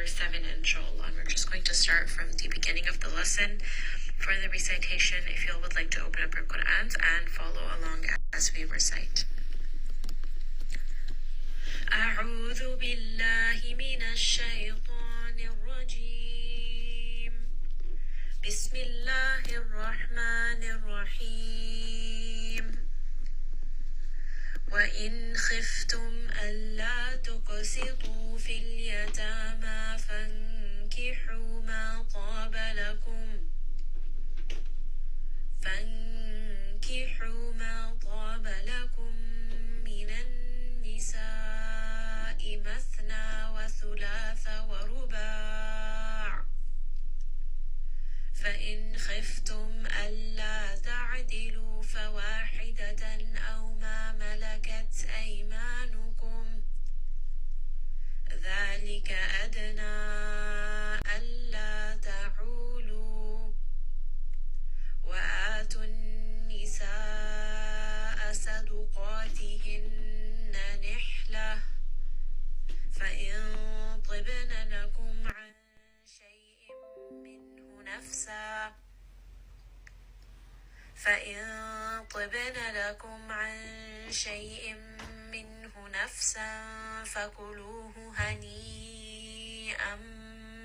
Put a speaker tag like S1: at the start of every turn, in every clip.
S1: number 7, inshallah. And we're just going to start from the beginning of the lesson. For the recitation, if you would like to open up your Qur'ans and follow along as we recite. أعوذ بالله من الشيطان الرجيم بسم الله الرحمن الرحيم وإن خفتم ألا تقسطوا في اليتامى فانكحوا ما طاب لكم من النساء مثنى وثلاث ورباع فإن خفتم ألا تعدلوا فواحدة أو ما ملكت أيمانكم ذلك أدنى ألا تعولوا وآتوا النساء صدقاتهن نحلة فإن طبن لكم عن شيء منه نفسا فكلوه هنيئا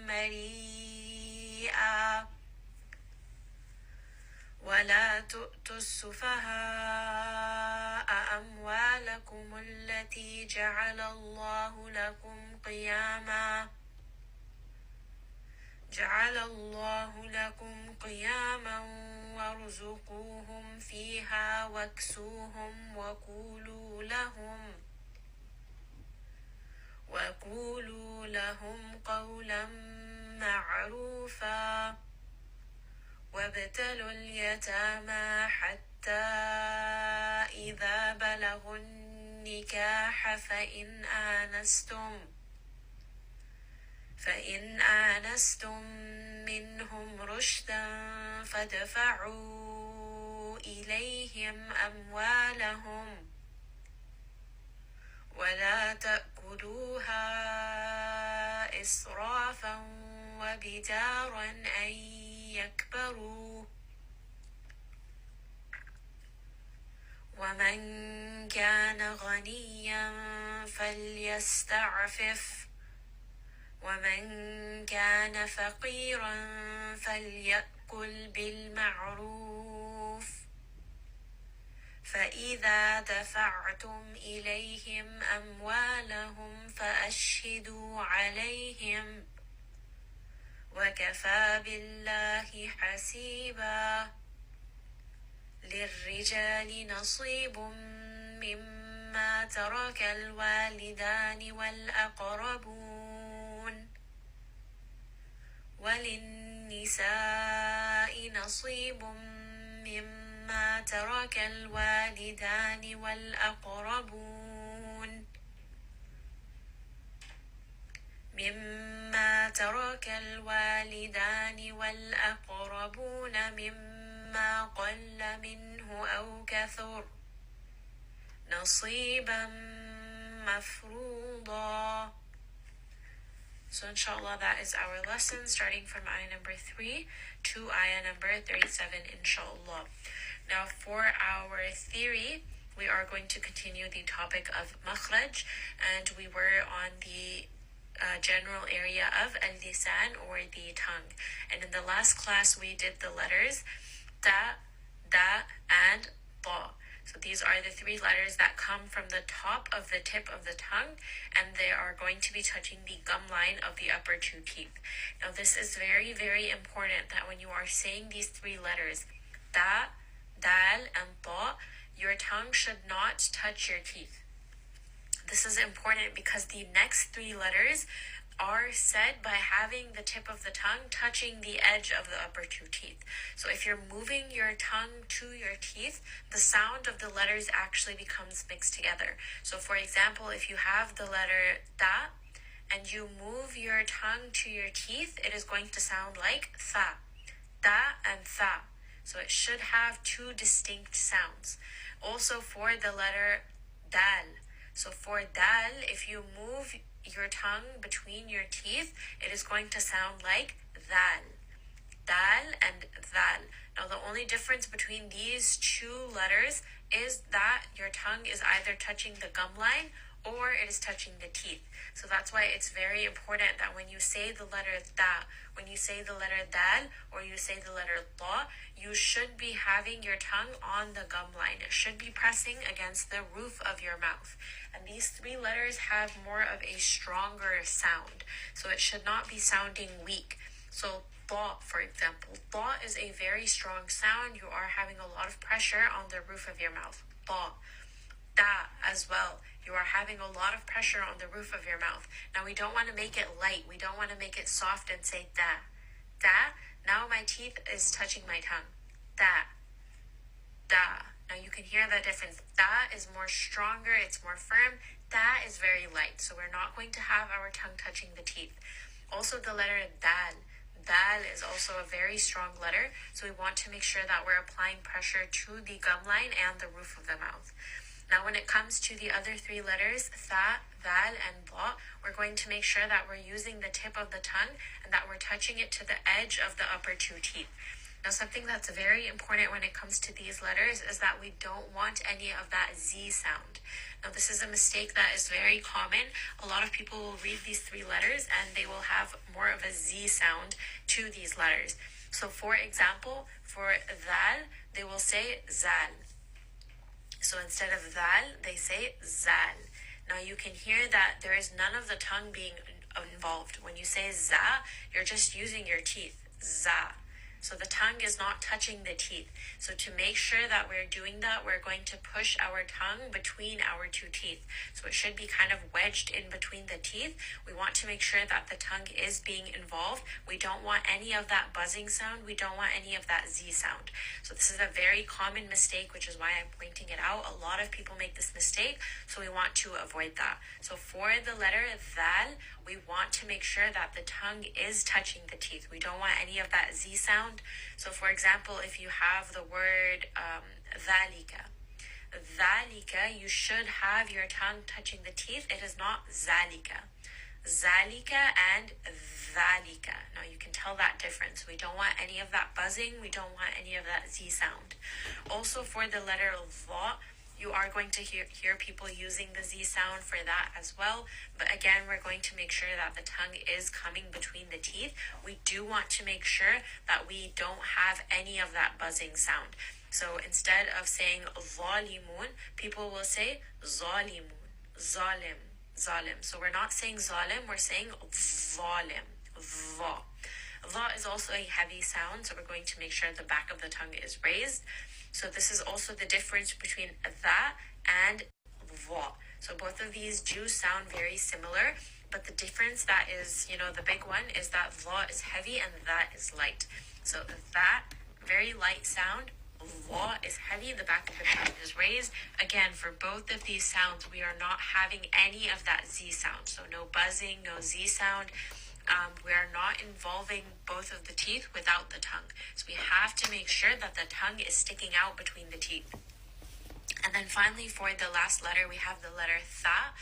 S1: مريئا ولا تؤتوا السفهاء أموالكم التي جعل الله لكم قياما وارزقوهم فيها واكسوهم وقولوا لهم قولا معروفا وابتلوا اليتامى حتى إذا بلغوا النكاح فإن آنستم منهم رشدا فادفعوا إليهم أموالهم ولا تأكلوها إسرافا وبدارا أن يكبروا ومن كان غنيا فليستعفف ومن كان فقيرا فليأكل بالمعروف فإذا دفعتم إليهم أموالهم فأشهدوا عليهم وكفى بالله حسيبا للرجال نصيب مما ترك الوالدان والأقربون وللنساء نصيب مما ترك الوالدان والأقربون مما قل منه أو كثر نصيبا مفروضا. So inshallah, that is our lesson starting from ayah number 3 to ayah number 37, inshallah. Now for our theory, we are going to continue the topic of makhraj, and we were on the general area of al-lisan, or the tongue. And in the last class, we did the letters ta, da, and ta. So these are the 3 letters that come from the top of the tip of the tongue, and they are going to be touching the gum line of the upper 2 teeth. Now this is very, very important that when you are saying these 3 letters, ta, dal, and ta, your tongue should not touch your teeth. This is important because the next 3 letters are said by having the tip of the tongue touching the edge of the upper 2 teeth. So if you're moving your tongue to your teeth, the sound of the letters actually becomes mixed together. So for example, if you have the letter ta and you move your tongue to your teeth, it is going to sound like tha, ta and tha. So it should have 2 distinct sounds. Also for the letter dal. So for dal, if you move your tongue between your teeth, it is going to sound like dal. Dal and dal. Now the only difference between these two letters is that your tongue is either touching the gum line or it is touching the teeth. So that's why it's very important that when you say the letter da, when you say the letter dal, or you say the letter ta, you should be having your tongue on the gum line. It should be pressing against the roof of your mouth. And these three letters have more of a stronger sound. So it should not be sounding weak. So ta, for example, ta is a very strong sound. You are having a lot of pressure on the roof of your mouth. Ta. Da as well. You are having a lot of pressure on the roof of your mouth. Now we don't want to make it light. We don't want to make it soft and say da. Da. Now my teeth is touching my tongue. Da. Da. Now you can hear the difference. Da is more stronger. It's more firm. Da is very light. So we're not going to have our tongue touching the teeth. Also the letter dal. Dal is also a very strong letter. So we want to make sure that we're applying pressure to the gum line and the roof of the mouth. Now when it comes to the other three letters, tha, val, and ba, we're going to make sure that we're using the tip of the tongue and that we're touching it to the edge of the upper two teeth. Now something that's very important when it comes to these letters is that we don't want any of that Z sound. Now this is a mistake that is very common. A lot of people will read these three letters and they will have more of a Z sound to these letters. So for example, for dhal, they will say zal. So instead of dal, they say zal. Now you can hear that there is none of the tongue being involved. When you say za, you're just using your teeth. Za. So the tongue is not touching the teeth. So to make sure that we're doing that, we're going to push our tongue between our two teeth. So it should be kind of wedged in between the teeth. We want to make sure that the tongue is being involved. We don't want any of that buzzing sound. We don't want any of that Z sound. So this is a very common mistake, which is why I'm pointing it out. A lot of people make this mistake, so we want to avoid that. So for the letter dhal, we want to make sure that the tongue is touching the teeth. We don't want any of that Z sound. So for example, if you have the word dhalika, dhalika, you should have your tongue touching the teeth. It is not zalika. Zalika and dhalika. Now you can tell that difference. We don't want any of that buzzing. We don't want any of that Z sound. Also for the letter va, you are going to hear people using the Z sound for that as well. But again, we're going to make sure that the tongue is coming between the teeth. We do want to make sure that we don't have any of that buzzing sound. So instead of saying zalimun, people will say zalimun, zalim, zalim. So we're not saying zalim, we're saying zalim, va. Va is also a heavy sound, so we're going to make sure the back of the tongue is raised. So this is also the difference between tha and va. So both of these do sound very similar, but the difference that is, the big one is that va is heavy and tha is light. So that, very light sound. Va is heavy, the back of the tongue is raised. Again, for both of these sounds, we are not having any of that Z sound. So no buzzing, no Z sound. We are not involving both of the teeth without the tongue. So we have to make sure that the tongue is sticking out between the teeth. And then finally, for the last letter, we have the letter tha.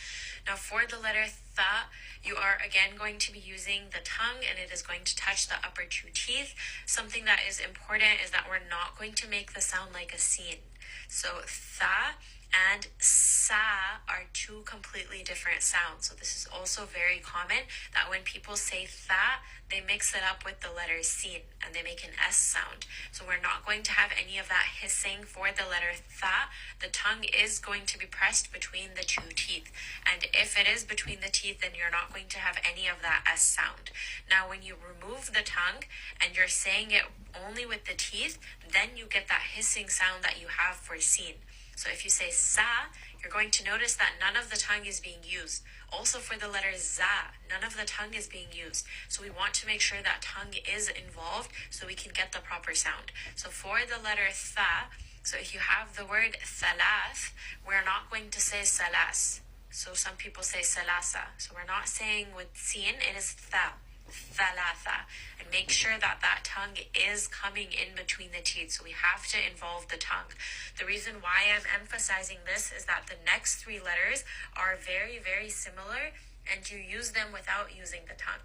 S1: Now for the letter tha, you are again going to be using the tongue and it is going to touch the upper two teeth. Something that is important is that we're not going to make the sound like a sin. So tha and sa are two completely different sounds. So this is also very common that when people say tha, they mix it up with the letter sin and they make an S sound. So we're not going to have any of that hissing for the letter tha. The tongue is going to be pressed between the two teeth. And if it is between the teeth, then you're not going to have any of that S sound. Now when you remove the tongue and you're saying it only with the teeth, then you get that hissing sound that you have for sin. So if you say sa, you're going to notice that none of the tongue is being used. Also for the letter za, none of the tongue is being used. So we want to make sure that tongue is involved so we can get the proper sound. So for the letter tha, so if you have the word thalath, we're not going to say salas. So some people say salasa. So we're not saying with sin, it is tha. Thalatha, and make sure that that tongue is coming in between the teeth. So we have to involve the tongue. The reason why I'm emphasizing this is that the next three letters are very, very similar and you use them without using the tongue.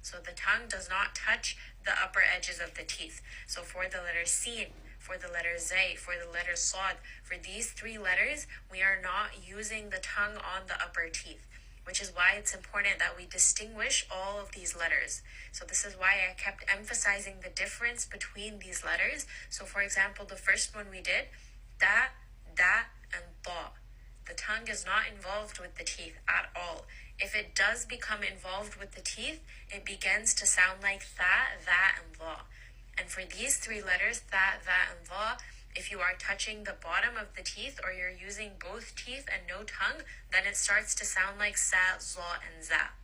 S1: So the tongue does not touch the upper edges of the teeth. So for the letter Sin, for the letter Zay, for the letter Sad, for these three letters, we are not using the tongue on the upper teeth, which is why it's important that we distinguish all of these letters. So this is why I kept emphasizing the difference between these letters. So for example, the first one we did, da, and ta. The tongue is not involved with the teeth at all. If it does become involved with the teeth, it begins to sound like tha, and va. And for these three letters, tha, and va, if you are touching the bottom of the teeth or you're using both teeth and no tongue, then it starts to sound like sa, za, and za.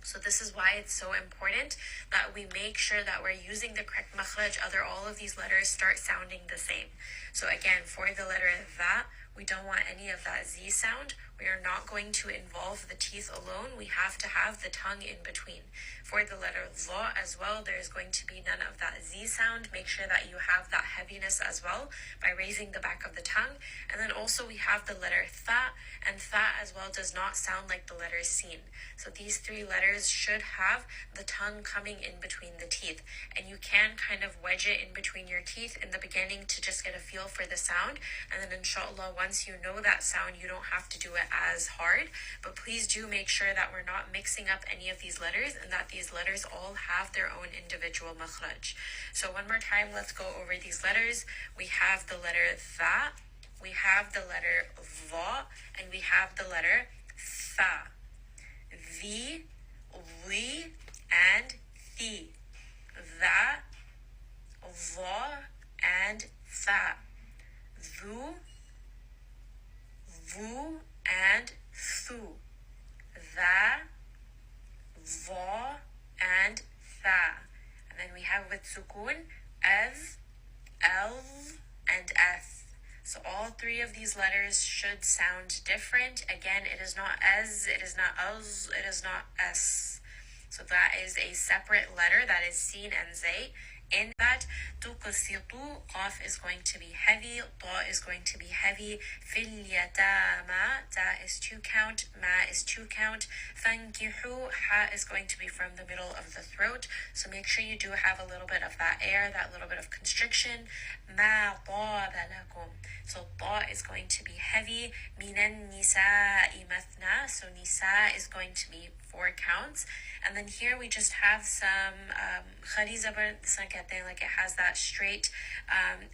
S1: So this is why it's so important that we make sure that we're using the correct makhraj, other all of these letters start sounding the same. So again, for the letter tha, we don't want any of that Z sound. We are not going to involve the teeth alone. We have to have the tongue in between. For the letter Za as well, there is going to be none of that Z sound. Make sure that you have that heaviness as well by raising the back of the tongue. And then also we have the letter Tha, and Tha as well does not sound like the letter Sin. So these three letters should have the tongue coming in between the teeth. And you can kind of wedge it in between your teeth in the beginning to just get a feel for the sound. And then inshallah, once you know that sound, you don't have to do it as hard. But please do make sure that we're not mixing up any of these letters and that these letters all have their own individual makhraj. So one more time, let's go over these letters. We have the letter Tha, we have the letter Va, and we have the letter Tha. V, Li, and Thi. Tha, Va, and Tha. Thu, Vu, and Thu. Tha, Va, and Tha. And then we have with sukun, Az, El, and Eth. So all three of these letters should sound different. Again, it is not Ez, it is not Az, it is not Es. So that is a separate letter, that is Sin and Zay. In that, tuqsitu, qaf is going to be heavy, ta is going to be heavy, fil yatama, ta is 2 count, ma is 2 count, fankihu, ha is going to be from the middle of the throat. So make sure you do have a little bit of that air, that little bit of constriction. Ma taba lakum. So ta is going to be heavy, minan nisa'i mathna. So nisa is going to be 4 counts. And then here we just have some khari zabar, like it has that straight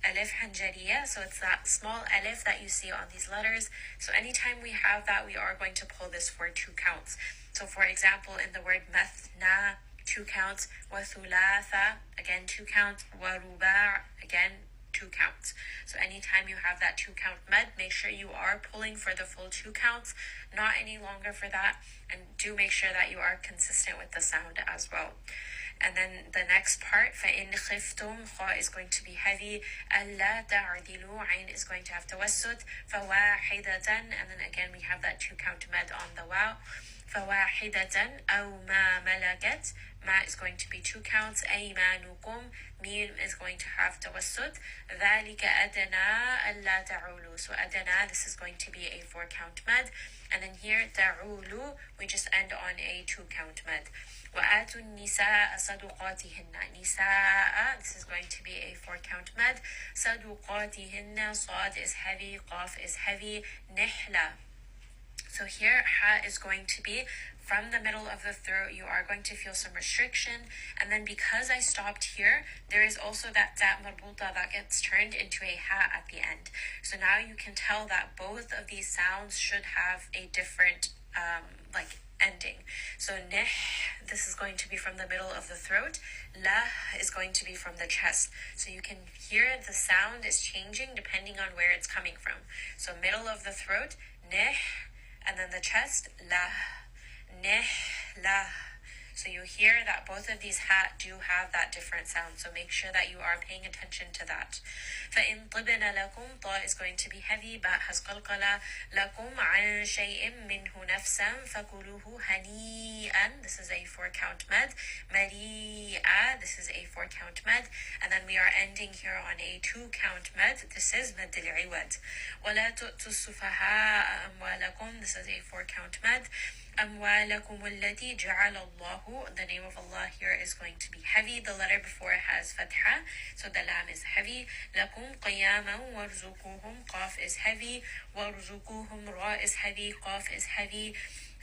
S1: alif hanjariya. So it's that small alif that you see on these letters. So anytime we have that, we are going to pull this for 2 counts. So for example, in the word mathna, 2 counts. Wa thulatha, again 2 counts. Wa ruba', again 2 counts. So anytime you have that 2 count med, make sure you are pulling for the full 2 counts, not any longer for that, and do make sure that you are consistent with the sound as well. And then the next part, فَإِنْ خِفْتُمْ, kha is going to be heavy, أَلَّا تَعْدِلُوا, ayn is going to have tawassut, فَوَاحِدَةً, and then again we have that 2 count med on the waw, فَوَاحِدَةً أَوْ مَا مَلَكَتْ, ma is going to be 2 counts, أَيْمَانُكُمْ, mim is going to have tawassut, ذَلِكَ أَدْنَا أَلَّا تَعُولُوا, so أَدْنَا, this is going to be a 4 count med, and then here تَعُولُوا, we just end on a 2 count med. وَآتُوا النِّسَاءَ صَدُقَاتِهِنَّ, نِسَاءَ, this is going to be a 4 count med, صَدُقَاتِهِنَّ, صاد is heavy, qaf is heavy, نِحْلَةً. So here, ha is going to be from the middle of the throat. You are going to feel some restriction. And then because I stopped here, there is also that marbuta that gets turned into a ha at the end. So now you can tell that both of these sounds should have a different, ending. So nih, this is going to be from the middle of the throat. La is going to be from the chest. So you can hear the sound is changing depending on where it's coming from. So middle of the throat, nih, and then the chest, la, nih, la. So you hear that both of these do have that different sound. So make sure that you are paying attention to that. فَإِن طِبْنَ لَكُمْ, طَ is going to be heavy, ba has qalqala, لَكُمْ عَنْ شَيْءٍ مِّنْهُ نَفْسًا فَكُلُوهُ هَنِيئًا, this is a 4 count med, مَرِيئًا, this is a 4 count med, and then we are ending here on a 2 count med, this is med al-iwad. وَلَا تُؤْتُوا السُّفَهَاءَ أَمْوَالَكُمْ, this is a 4 count med, أموالكم التي جعل الله. The name of Allah here is going to be heavy. The letter before has fatha, so the lam is heavy. لكم قياما وارزقوهم. Qaf is heavy. وارزقوهم. Ra is heavy. Qaf is heavy.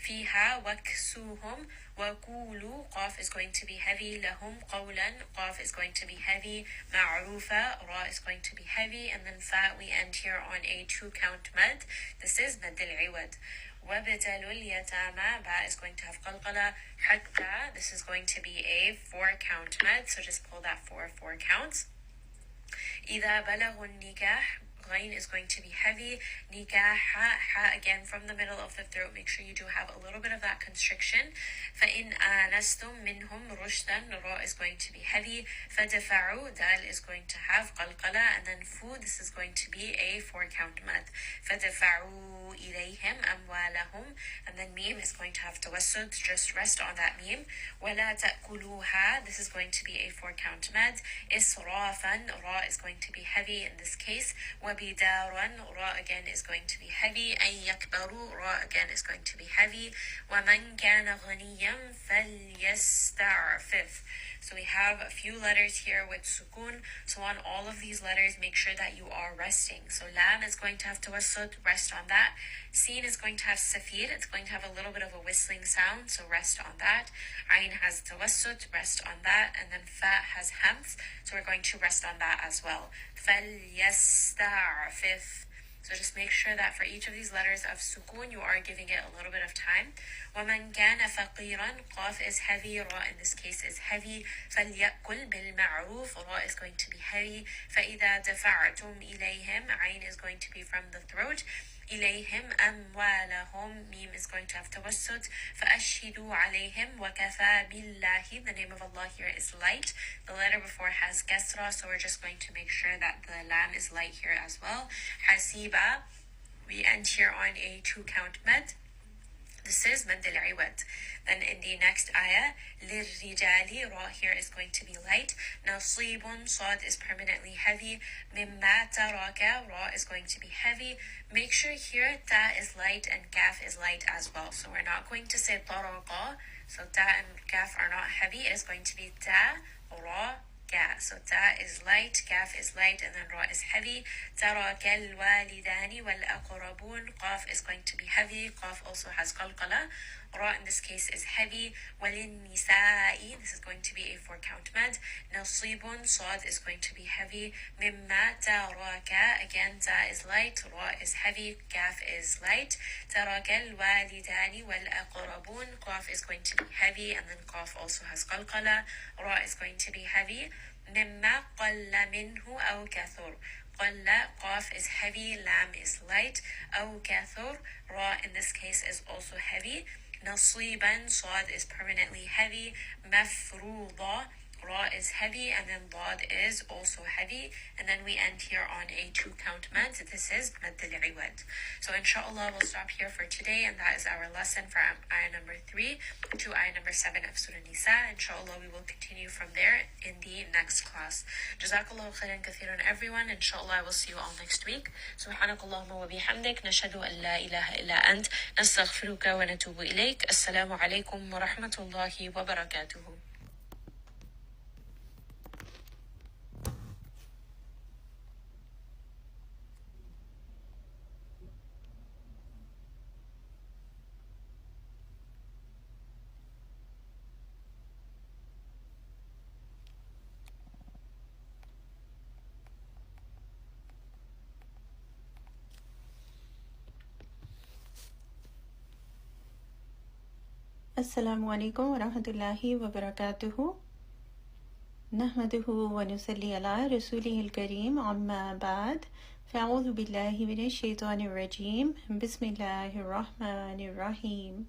S1: فيها وكسوهم وقولوا. Qaf is going to be heavy. لهم قولا. Qaf is going to be heavy. معروفة. Ra is going to be heavy. And then fa, we end here on a 2-count mad. This is mad al-iwad. وابتلوا اليتامى. Ba is going to have qalqala. حتى. This is going to be a 4-count mad. So just pull that 4 counts. إذا بلغوا النكاح. Ghain is going to be heavy. Nikah, ha again from the middle of the throat. Make sure you do have a little bit of that constriction. فَإِنْ آنَسْتُم مِّنْهُمْ رُشْدًا. Ra is going to be heavy. فَدَفَعُوا. Dal is going to have qalqala. And then fu, this is going to be a 4-count mad. فَدَفَعُوا إِلَيْهِمْ أَمْوَالَهُم. And then meme is going to have tawassud. Just rest on that meme. وَلَا تَأْكُلُوهَا. This is going to be a 4-count mad. إِسْرَافًا. Ra is going to be heavy in this case. وبدارا. Ra again is going to be heavy. أن يكبروا. Ra again is going to be heavy. ومن كان غنيا فليستعفف. So we have a few letters here with sukun. So on all of these letters, make sure that you are resting. So lam is going to have tawassut, rest on that. Sin is going to have safir, it's going to have a little bit of a whistling sound, so rest on that. Ain has tawassut, rest on that. And then fa has hamz, so we're going to rest on that as well. فَلْيَسْتَعْفِفْ. So just make sure that for each of these letters of sukun, you are giving it a little bit of time. وَمَنْ كَانَ فَقِيرًا. Qaf is heavy. Ra in this case is heavy. فَلْيَأْكُلْ بِالْمَعْرُوفِ. Ra is going to be heavy. فَإِذَا دَفَعْتُمْ إِلَيْهِمْ. Ain is going to be from the throat. إليهم أموالهم. Meme is going to have tawassut. فأشهدوا عليهم وكفى بالله. The name of Allah here is light. The letter before has kasra, so we're just going to make sure that the lam is light here as well. Hasiba. We end here on a 2-count mad. This is mad al-iwad. Then in the next ayah, لِلرِّجَالِ. Ra here is going to be light. نَصِيبٌ. Sad is permanently heavy. مِمَّا تَرَكَ. Ra is going to be heavy. Make sure here ta is light and kaf is light as well. So we're not going to say taraqa. So ta and kaf are not heavy. It is going to be ta, ra, ka. So ta is light, kaf is light, and then ra is heavy. تَرَكَ الْوَالِدَانِ وَالْأَقْرَبُونَ. Qaf is going to be heavy. Qaf also has qalqala. Ra in this case is heavy. وَلِلنِّسَاءِ. This is going to be a 4-count mad. نَصِيبٌ. Sad is going to be heavy. مِمَّا تَرَكَ. Again, ta is light. Ra is heavy. Kaf is light. تَرَكَ الْوَالِدَانِ وَالْأَقْرَبُونَ. Qaf is going to be heavy. And then qaf also has qalqala. Ra is going to be heavy. مِمَّا قَلَّ مِنْهُ أَوْ كَثُرْ. Qalla, qaf is heavy, lam is light. أو كثر. Ra in this case is also heavy. نصيبا. Sad is permanently heavy. مفروضة. Ra is heavy, and then dad is also heavy. And then we end here on a 2-count mad. This is mad al-iwad. So inshallah, we'll stop here for today, and that is our lesson for ayah number 3 to ayah number 7 of Surah Nisaa. Inshallah, we will continue from there in the next class. Jazakallahu khairan kathiran, everyone. Inshallah, I will see you all next week. Subhanakallahumma wa bihamdik. Nashhadu an la ilaha illa ant. Nastaghfiruka wa natubu ilayk. Assalamualaikum warahmatullahi wabarakatuhu.
S2: Assalamulaikum warahmatullahi wabarakatuhu. Nahmaduhu wa nusalli ala rasulihil kareem, amma ba'd. Fa'udhu billahi minash shaitanir rajim. Bismillahir rahmanir rahim.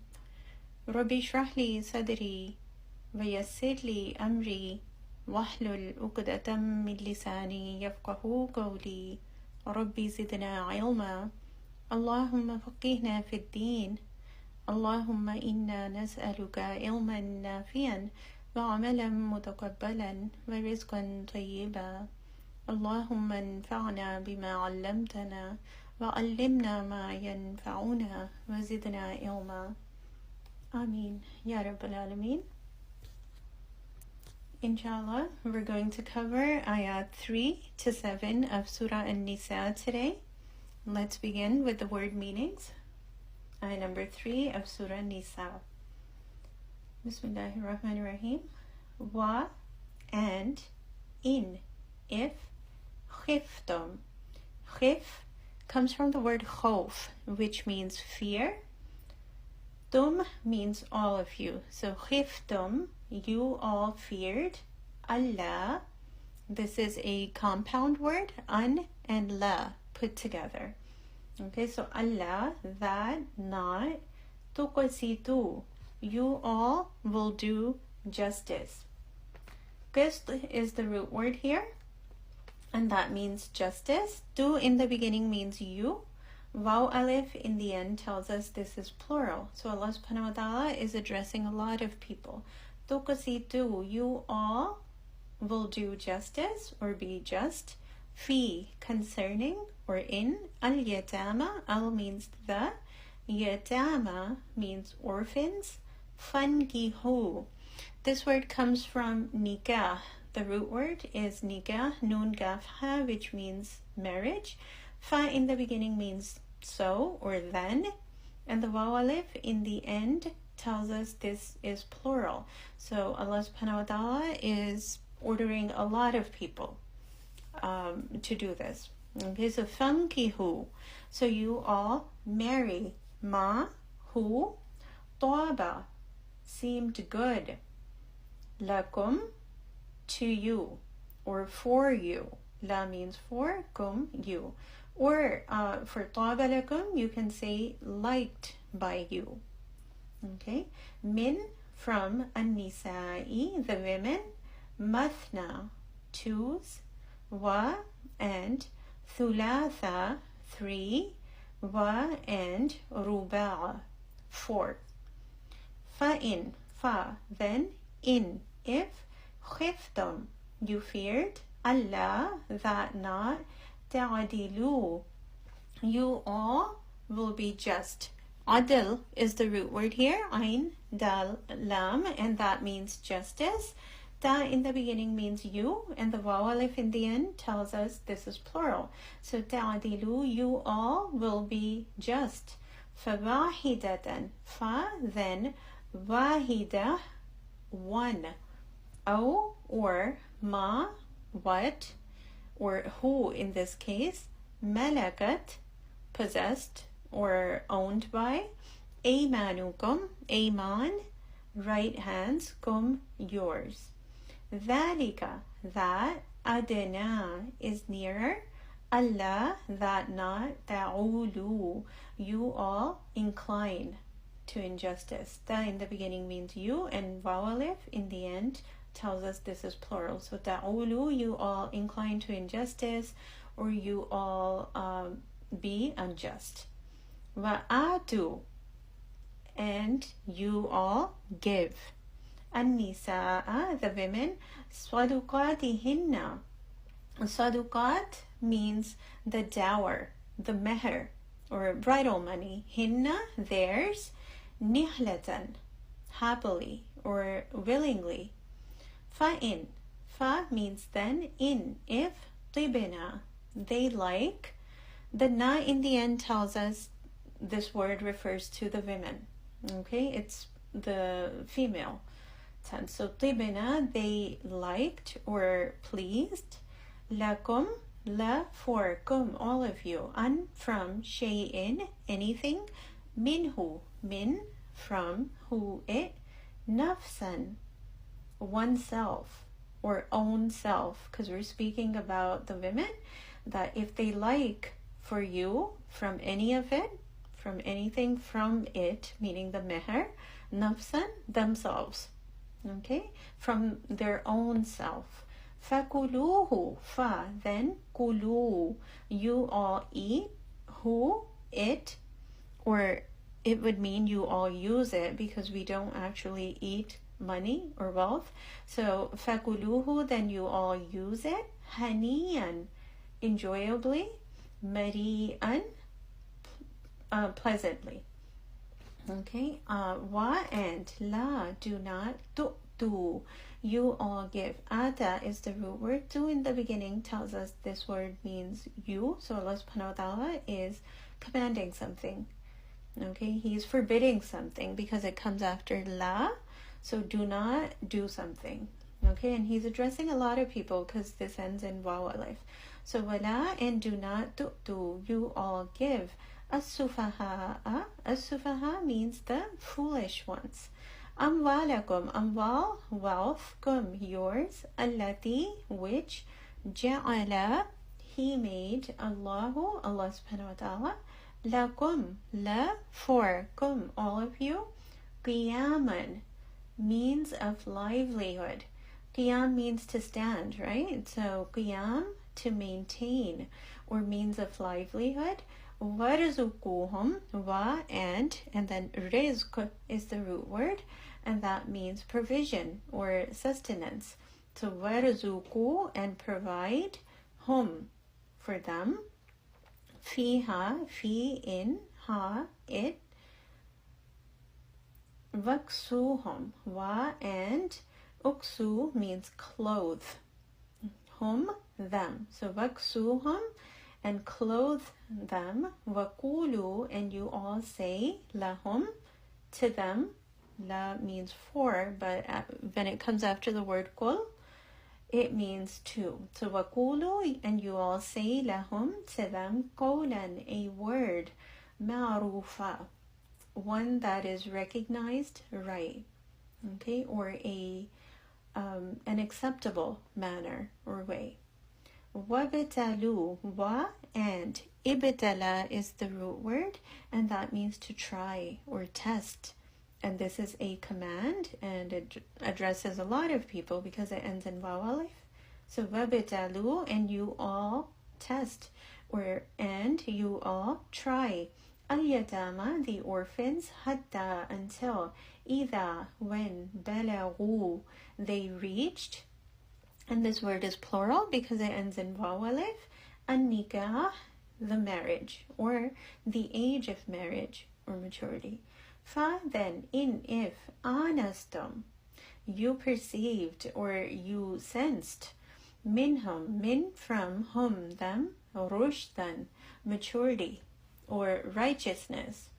S2: Rabbi shrah li sadri wa yassir li amri wahlul 'uqdatam min lisani yafqahu qawli. Rabbi zidna ilma. Allahumma faqihna fid din. اللهم إنا نسألك علما نافعا وعملا متقبلا ورزقا طيبا. اللهم انفعنا بما علمتنا وعلمنا ما ينفعنا وزدنا علما. Aameen. Ya Rabbal Alameen. Inshallah, we're going to cover ayat 3 to 7 of Surah An-Nisaa today. Let's begin with the word meanings. Ayah number 3 of Surah Nisaa. Bismillahirrahmanirrahim. Wa and in if khiftum. Khif comes from the word khawf, which means fear. Tum means all of you. So khiftum, you all feared. Allah, this is a compound word, an and la put together. Okay, so Allah, that, not, tuqsitu, you all will do justice. Qist is the root word here, and that means justice. Tu in the beginning means you. Waw alif in the end tells us this is plural. So Allah subhanahu wa ta'ala is addressing a lot of people. Tuqsitu, you all will do justice or be just. Fi, concerning or in. Al-yatama, al means the. Yatama means orphans. Fankihu, this word comes from nikah. The root word is nikah, nun gaf ha, which means marriage. Fa in the beginning means so or then, and the waw alif in the end tells us this is plural. So Allah subhanahu wa ta'ala is ordering a lot of people to do this. Okay, so fankihu, so you all marry. Ma, who, taba, seemed good. Lakum, to you or for you. La means for, kum, you. Or for taba lakum, you can say liked by you. Okay. Min, from an-nisa'i, the women. Mathna, twos. Wa, and thulatha, three. Wa, and ruba'a, four. Fa'in, fa, then, in, if, khiftum, you feared, Allah, that not, ta'adilu, you all will be just. Adil is the root word here, ain, dal, lam, and that means justice. Ta in the beginning means you, and the waw alif in the end tells us this is plural. So ta'adilu, you all will be just. Fawahidatan, fa, then, wahida, one. Aw, or ma, what, or who in this case. Malakat, possessed or owned by. Aymanukum, ayman, right hands, kum, yours. Dhalika, that. Adna is nearer. Allah, that not. Ta'ulu, you all incline to injustice. Ta in the beginning means you, and waw alif in the end tells us this is plural. So ta'ulu, you all incline to injustice, or you all be unjust. Wa'atu, and you all give. An-nisaa, the women. Sadukatihinna, sadukat means the dower, the meher, or bridal money. Hinna, theirs. Nihlatan, happily or willingly. Fa'in, fa means then, in, if. Tibina, they like. The na in the end tells us this word refers to the women. Okay, it's the female tense. So tibina, they liked or pleased. Lakum, la, for, kum, all of you. An, from, shay'in, anything. Minhu, min, from, who, it. Nafsan, oneself or own self, because we're speaking about the women, that if they like for you from any of it, from anything from it, meaning the meher, nafsan, themselves, okay, from their own self. Fakuluhu, fa, then kulu, you all eat. Who, it, or it would mean you all use it, because we don't actually eat money or wealth. So fakuluhu, then you all use it. Haniyan, enjoyably. Mari'an, pleasantly. Okay, wa and la, do not, do, you all give. Ata is the root word. Tu in the beginning tells us this word means you. So Allah subhanahu wa ta'ala is commanding something. Okay, he's forbidding something because it comes after la. So do not do something. Okay, and he's addressing a lot of people because this ends in waw alif. So wala and do not do, you all give. As-sufaha. As-sufaha means the foolish ones. Amwalakum, amwal, wealth, kum, yours, allati, which, ja'ala, he made, Allahu, Allah subhanahu wa ta'ala, lakum, la, for, kum, all of you, qiyaman, means of livelihood. Qiyam means to stand, right? So qiyam, to maintain, or means of livelihood. Warzuquhum, wa and then rizq is the root word, and that means provision or sustenance. So warzuqu, and provide, hum, for them, fiha, fi, in, ha, it, vaksuhum, wa and uksu means clothe, hum, them. So vaksuhum, and clothe them, wakulu, and you all say, lahum, to them. La means for, but when it comes after the word kul, it means to. So wakulu, and you all say, lahum, to them, qawlan, a word, ma'rufa, one that is recognized right, okay, or an acceptable manner or way. Wabtalu, wa and ibtala is the root word, and that means to try or test. And this is a command, and it addresses a lot of people because it ends in waw alif. So wabtalu, and you all test, and you all try. Al-yatama, the orphans, hatta, until, idha, when, balagu, they reached. And this word is plural because it ends in waw alif. An-nikah, the marriage, or the age of marriage or maturity. Fa, then, in, if, anastum, you perceived or you sensed, minhum, min, from, hum, them, rushdan, maturity or righteousness.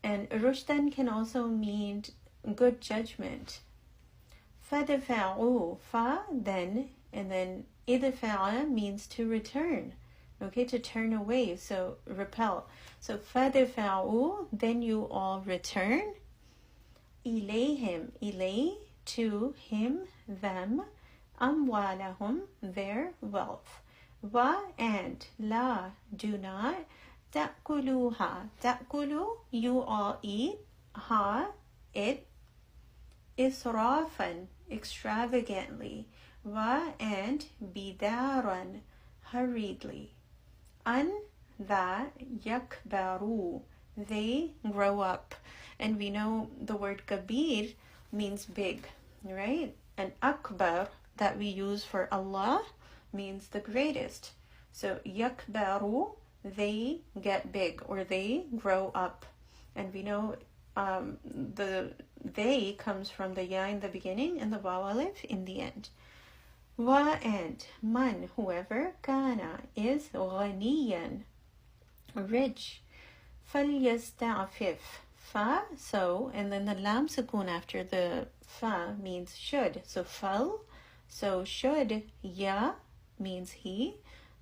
S2: And rushdan can also mean good judgment. Fadfa'u, fa, then, and then idfa'a means to return, okay, to turn away, so repel. So fadfa'u, then you all return, ilayhim, ilay, to him, them, amwalahum, their wealth. Wa, and, la, do not, ta'kuluha, ta'kulu, you all eat, ha, it, israfan, extravagantly, wa and bidaran, hurriedly, an, that, yakbaru, they grow up. And we know the word kabir means big, right? And akbar that we use for Allah means the greatest. So yakbaru, they get big or they grow up. And we know the they comes from the ya in the beginning and the waw alif in the end. Wa and man, whoever, kana is ghaniyan, rich, falyasta'fif, fa, so, and then the lam sukun after the fa means should. So fal, so should, ya means he,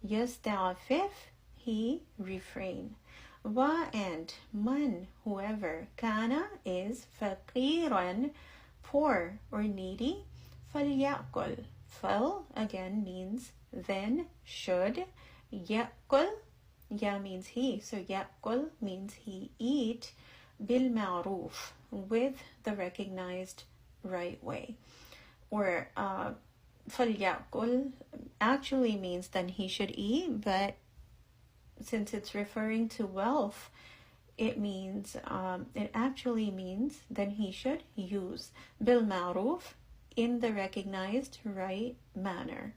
S2: yasta'fif, he refrain. Wa and man, whoever, kana is faqiran, poor or needy, falyakul, fal again means then, should, yakul, ya means he, so yakul means he eat, bil ma'ruf, with the recognized right way. Or falyakul actually means then he should eat, but since it's referring to wealth, it means it actually means then he should use bil ma'ruf, in the recognized right manner,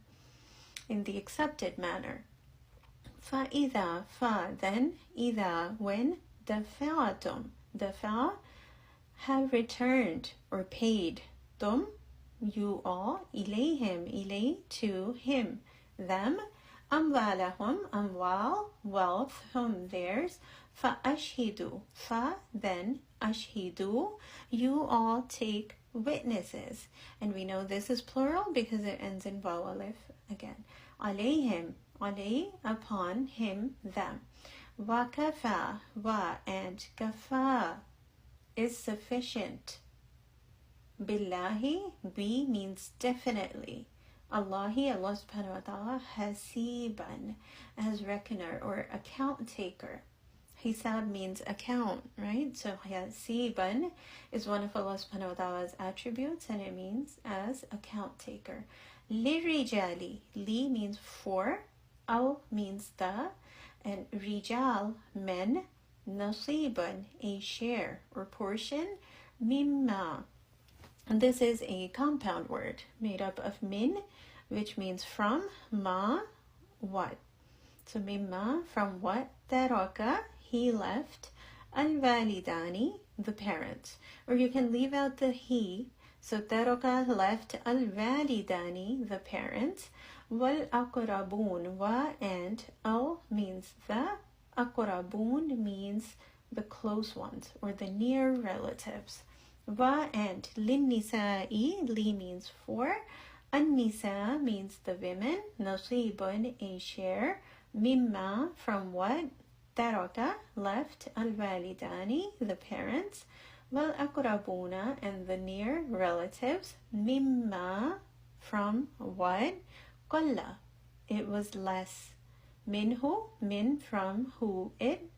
S2: in the accepted manner. Fa idha, fa then, idha when, dafa'atum, dafa, have returned or paid. Tum, you all, ilayhim, ilay, to him, them, amwalahum, amwal, wealth, theirs, fa ashhidu, fa, then, ashhidu, you all take witnesses. And we know this is plural because it ends in vaw alif again. Alayhim, alay, upon him, them. Wa kafa, wa, and kafa is sufficient. Billahi, bi means definitely. Allahi, Allah subhanahu wa ta'ala, hasiban, as reckoner or account taker. Hisab means account, right? So hasiban is one of Allah subhanahu wa ta'ala's attributes, and it means as account taker. Lirijali, li means for, al means the, and rijal, men, nasiban, a share or portion, mimma. And this is a compound word made up of min, which means from, ma, what. So mimma, from what, taraka, he left, al-walidani, the parents. Or you can leave out the he. So taraka left al-walidani, the parents, wal-aqrabun, wa, and al means the, aqrabun means the close ones or the near relatives. Wa, and lin-nisa'i, li means for, an-nisa means the women, nasibun, a share, mimma, from what, taraka, left, al-walidani, the parents, wal-aqrabuna, and the near relatives, mimma, from what, qalla, it was less, minhu, min, from who, it,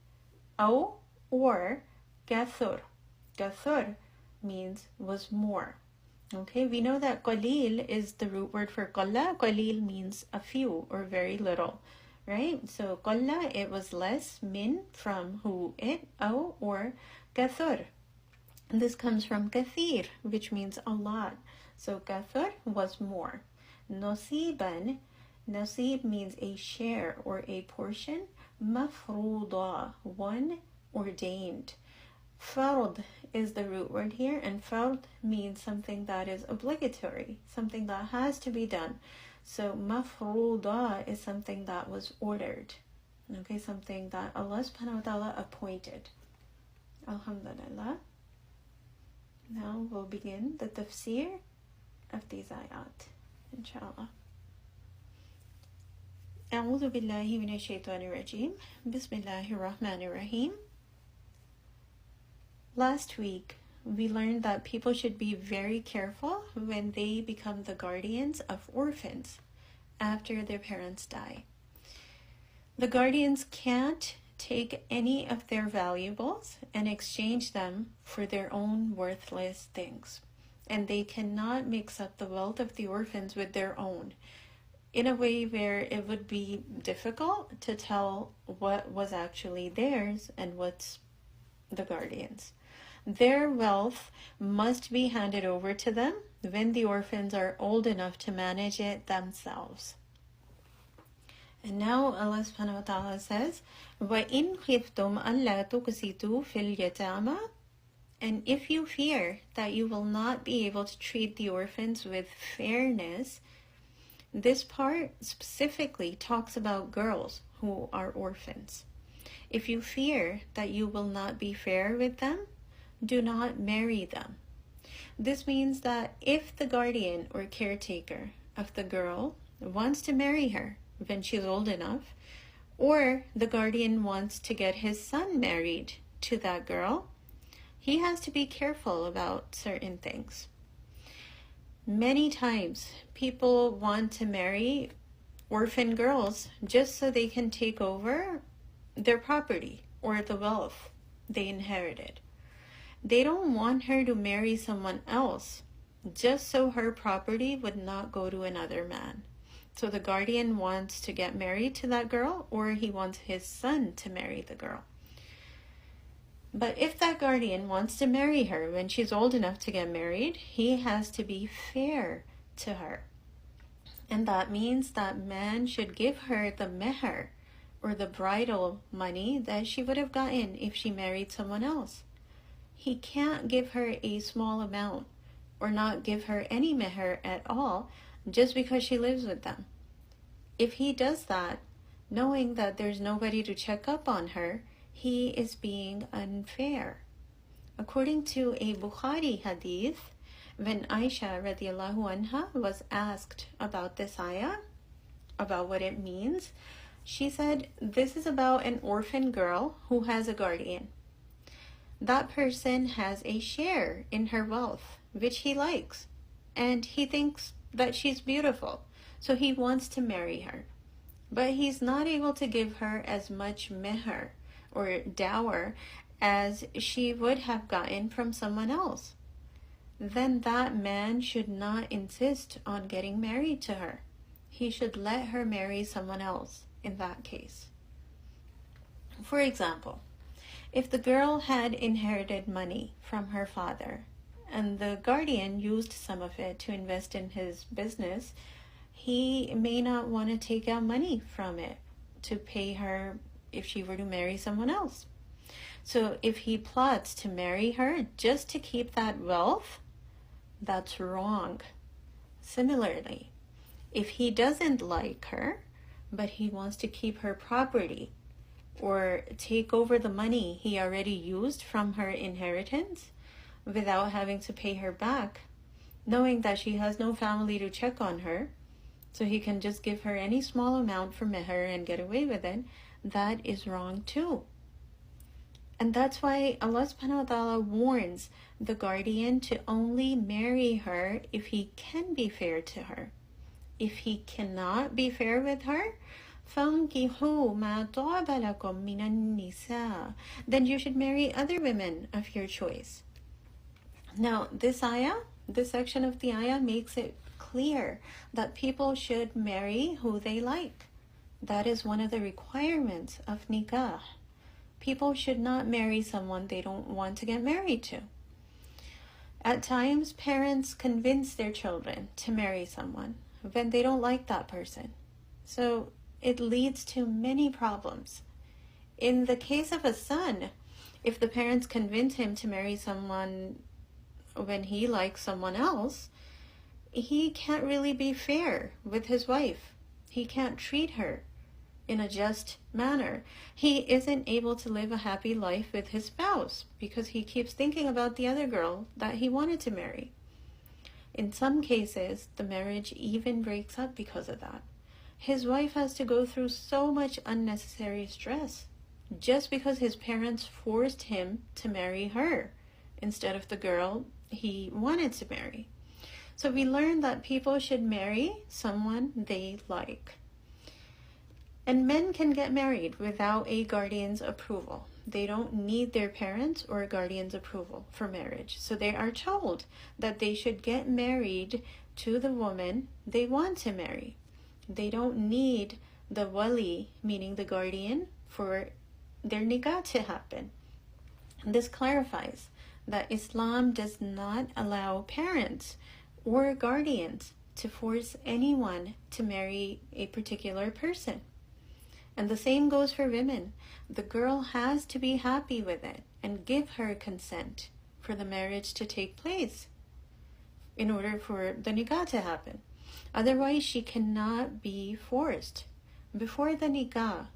S2: aw, or, gathur, gathur means was more. Okay, we know that qalil is the root word for qalla. Qalil means a few or very little, right? So qalla, it was less, min, from who, it, aw, or gathur. This comes from kathir, which means a lot. So kathur was more. Nasiban, nasib means a share or a portion. Mafruda, one ordained. Fard is the root word here, and fard means something that is obligatory, something that has to be done. So mafruda is something that was ordered. Okay, something that Allah subhanahu wa ta'ala appointed. Alhamdulillah. Now we'll begin the tafsir of these ayat, inshallah. أعوذ بالله من الشيطان الرجيم. بسم الله الرحمن الرحيم. Last week, we learned that people should be very careful when they become the guardians of orphans after their parents die. The guardians can't take any of their valuables and exchange them for their own worthless things. And they cannot mix up the wealth of the orphans with their own in a way where it would be difficult to tell what was actually theirs and what's the guardians. Their wealth must be handed over to them when the orphans are old enough to manage it themselves. And now Allah subhanahu wa ta'ala says, وَإِنْ خِفْتُمْ أَلَّا تُقْسِطُوا فِي الْيَتَامَى. And if you fear that you will not be able to treat the orphans with fairness, this part specifically talks about girls who are orphans. If you fear that you will not be fair with them, do not marry them. This means that if the guardian or caretaker of the girl wants to marry her when she's old enough, or the guardian wants to get his son married to that girl, he has to be careful about certain things. Many times, people want to marry orphan girls just so they can take over their property or the wealth they inherited. They don't want her to marry someone else just so her property would not go to another man. So the guardian wants to get married to that girl, or he wants his son to marry the girl. But if that guardian wants to marry her when she's old enough to get married, he has to be fair to her. And that means that man should give her the meher, or the bridal money that she would have gotten if she married someone else. he can't give her a small amount or not give her any meher at all just because she lives with them. If he does that, knowing that there's nobody to check up on her, he is being unfair. According to a Bukhari hadith, when Aisha radiallahu anha was asked about this ayah, about what it means, she said, this is about an orphan girl who has a guardian. That person has a share in her wealth, which he likes, and he thinks that she's beautiful, so he wants to marry her. But he's not able to give her as much meher or dower as she would have gotten from someone else. Then that man should not insist on getting married to her. He should let her marry someone else in that case. For example, if the girl had inherited money from her father and the guardian used some of it to invest in his business, he may not want to take out money from it to pay her if she were to marry someone else. So if he plots to marry her just to keep that wealth, that's wrong. Similarly, if he doesn't like her, but he wants to keep her property or take over the money he already used from her inheritance without having to pay her back, knowing that she has no family to check on her, so he can just give her any small amount for meher and get away with it, that is wrong too. And that's why Allah subhanahu wa ta'ala warns the guardian to only marry her if he can be fair to her. If he cannot be fair with her, فَانْكِحُوا مَا طَابَ لَكُم مِّنَ النِّسَاءِ, then you should marry other women of your choice. Now, this ayah, this section of the ayah makes it clear that people should marry who they like. That is one of the requirements of nikah. People should not marry someone they don't want to get married to. At times, parents convince their children to marry someone when they don't like that person. So it leads to many problems. In the case of a son, if the parents convince him to marry someone when he likes someone else, he can't really be fair with his wife. He can't treat her in a just manner. He isn't able to live a happy life with his spouse because he keeps thinking about the other girl that he wanted to marry. In some cases, the marriage even breaks up because of that. His wife has to go through so much unnecessary stress just because his parents forced him to marry her instead of the girl he wanted to marry. So we learn that people should marry someone they like. And men can get married without a guardian's approval. They don't need their parents' or guardian's approval for marriage. So they are told that they should get married to the woman they want to marry. They don't need the wali, meaning the guardian, for their nikah to happen. And this clarifies that Islam does not allow parents or guardians to force anyone to marry a particular person. And the same goes for women. The girl has to be happy with it and give her consent for the marriage to take place in order for the nikah to happen. Otherwise, she cannot be forced. Before the nikah,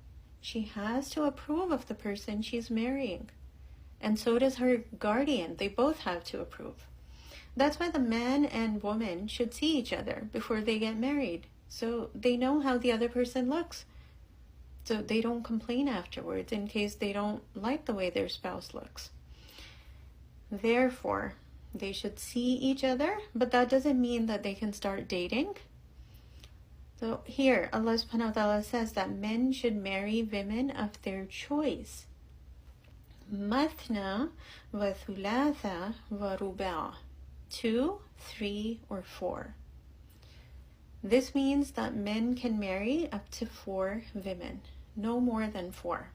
S2: she has to approve of the person she's marrying. And so does her guardian. They both have to approve. That's why the man and woman should see each other before they get married, so they know how the other person looks. So they don't complain afterwards in case they don't like the way their spouse looks. Therefore, they should see each other, but that doesn't mean that they can start dating. So here, Allah subhanahu wa ta'ala says that men should marry women of their choice. Mathna wa thulatha wa ruba'. 2, 3, or 4. This means that men can marry up to 4 women, no more than 4.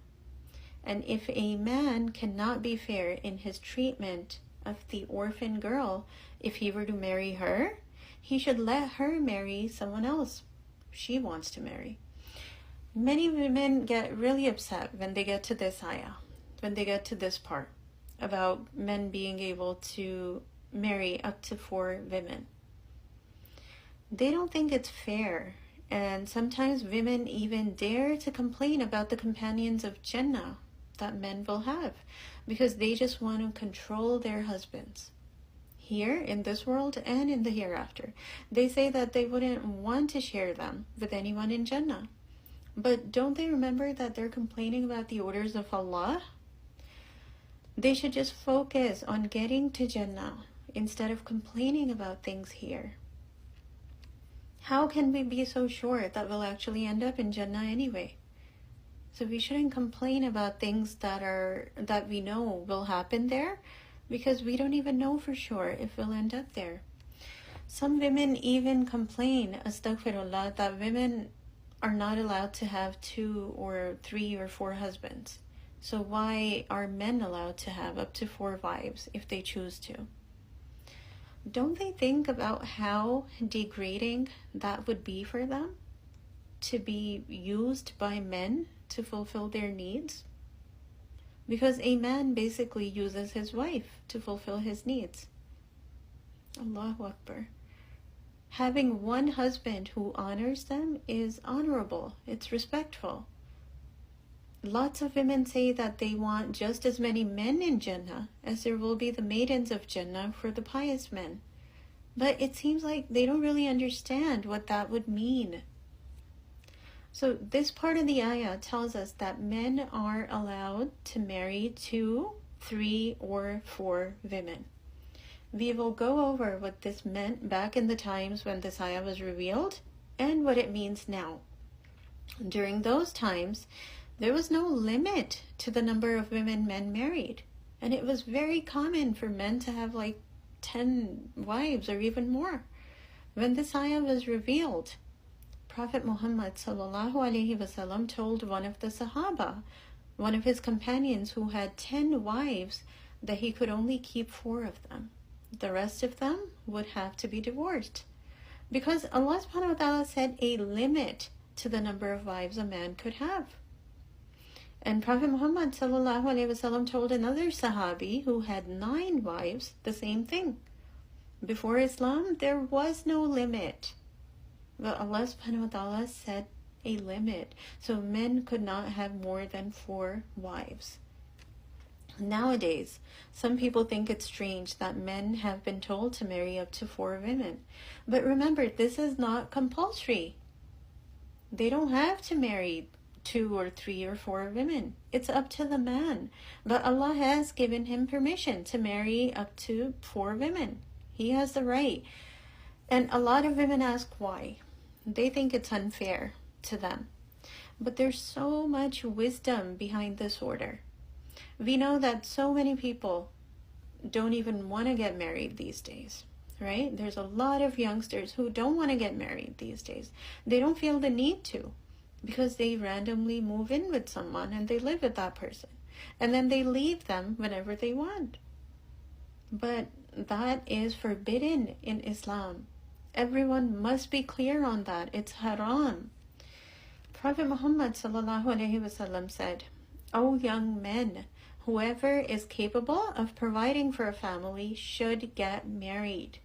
S2: And if a man cannot be fair in his treatment of the orphan girl, if he were to marry her, he should let her marry someone else she wants to marry. Many women get really upset when they get to this ayah, when they get to this part. about men being able to marry up to 4 women. They don't think it's fair, and sometimes women even dare to complain about the companions of Jannah that men will have, because they just want to control their husbands here in this world and in the hereafter. They say that they wouldn't want to share them with anyone in Jannah. But don't they remember that they're complaining about the orders of Allah? They should just focus on getting to Jannah instead of complaining about things here. How can we be so sure that we'll actually end up in Jannah anyway? So we shouldn't complain about things that we know will happen there, because we don't even know for sure if we'll end up there. Some women even complain, astaghfirullah, that women are not allowed to have 2 or 3 or 4 husbands. So why are men allowed to have up to 4 wives if they choose to? Don't they think about how degrading that would be for them, to be used by men to fulfill their needs? Because a man basically uses his wife to fulfill his needs. Allahu Akbar. Having one husband who honors them is honorable. It's respectful. Lots of women say that they want just as many men in Jannah as there will be the maidens of Jannah for the pious men. But it seems like they don't really understand what that would mean. So this part of the ayah tells us that men are allowed to marry 2, 3, or 4 women. We will go over what this meant back in the times when this ayah was revealed and what it means now. During those times, there was no limit to the number of women men married. And it was very common for men to have like 10 wives or even more. When this ayah was revealed, Prophet Muhammad ﷺ told one of the Sahaba, one of his companions who had 10 wives, that he could only keep 4 of them. The rest of them would have to be divorced. Because Allah subhanahu wa ta'ala set a limit to the number of wives a man could have. And Prophet Muhammad ﷺ told another Sahabi who had 9 wives the same thing. Before Islam, there was no limit. But Allah subhanahu wa ta'ala set a limit. So men could not have more than 4 wives. Nowadays, some people think it's strange that men have been told to marry up to 4 women. But remember, this is not compulsory. They don't have to marry 2 or 3 or 4 women. It's up to the man. But Allah has given him permission to marry up to 4 women. He has the right. And a lot of women ask why. They think it's unfair to them. But there's so much wisdom behind this order. We know that so many people don't even want to get married these days, right? There's a lot of youngsters who don't want to get married these days. They don't feel the need to, because they randomly move in with someone and they live with that person. And then they leave them whenever they want. But that is forbidden in Islam. Everyone must be clear on that. It's haram. Prophet Muhammad ﷺ said, "O young men, whoever is capable of providing for a family should get married."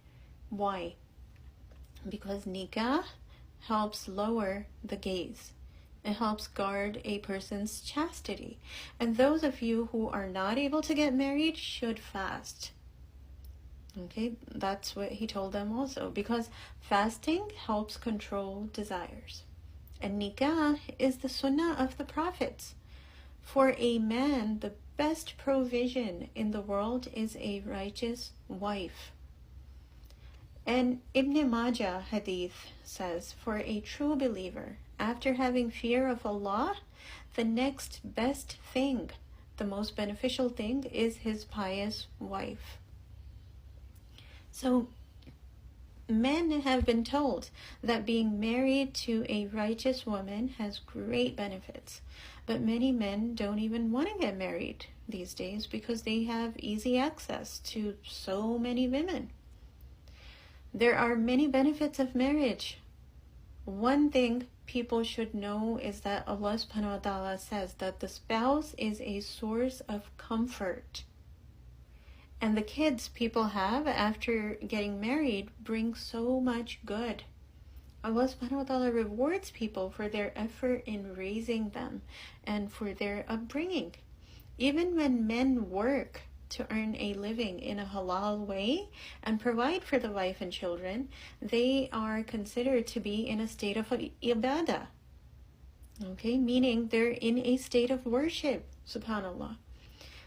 S2: Why? Because nikah helps lower the gaze. It helps guard a person's chastity. And those of you who are not able to get married should fast. Okay, that's what he told them also. Because fasting helps control desires. And nikah is the sunnah of the prophets. For a man, the best provision in the world is a righteous wife. And Ibn Majah hadith says, for a true believer, after having fear of Allah, the next best thing, the most beneficial thing, is his pious wife. So men have been told that being married to a righteous woman has great benefits. But many men don't even want to get married these days because they have easy access to so many women. There are many benefits of marriage. One thing people should know is that Allah subhanahu wa ta'ala says that the spouse is a source of comfort. And the kids people have after getting married bring so much good. Allah subhanahu wa ta'ala rewards people for their effort in raising them and for their upbringing. Even when men work to earn a living in a halal way and provide for the wife and children, they are considered to be in a state of ibadah. Okay, meaning they're in a state of worship, subhanallah.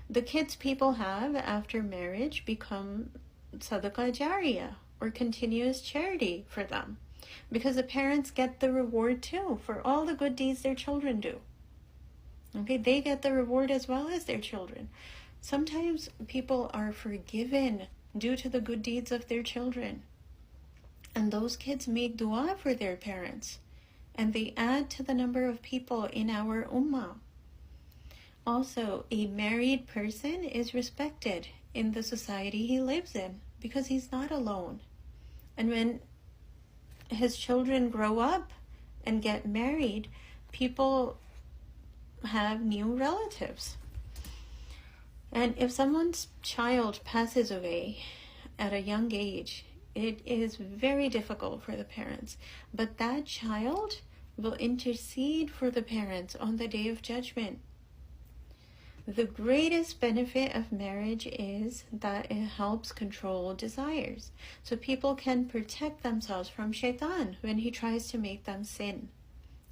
S2: The kids people have after marriage become sadaqah jariyah, or continuous charity for them, because the parents get the reward too for all the good deeds their children do. Okay, they get the reward as well as their children. Sometimes people are forgiven due to the good deeds of their children. And those kids make dua for their parents. And they add to the number of people in our ummah. Also, a married person is respected in the society he lives in because he's not alone. And when his children grow up and get married, people have new relatives. And if someone's child passes away at a young age, it is very difficult for the parents. But that child will intercede for the parents on the Day of Judgment. The greatest benefit of marriage is that it helps control desires. So people can protect themselves from shaitan when he tries to make them sin.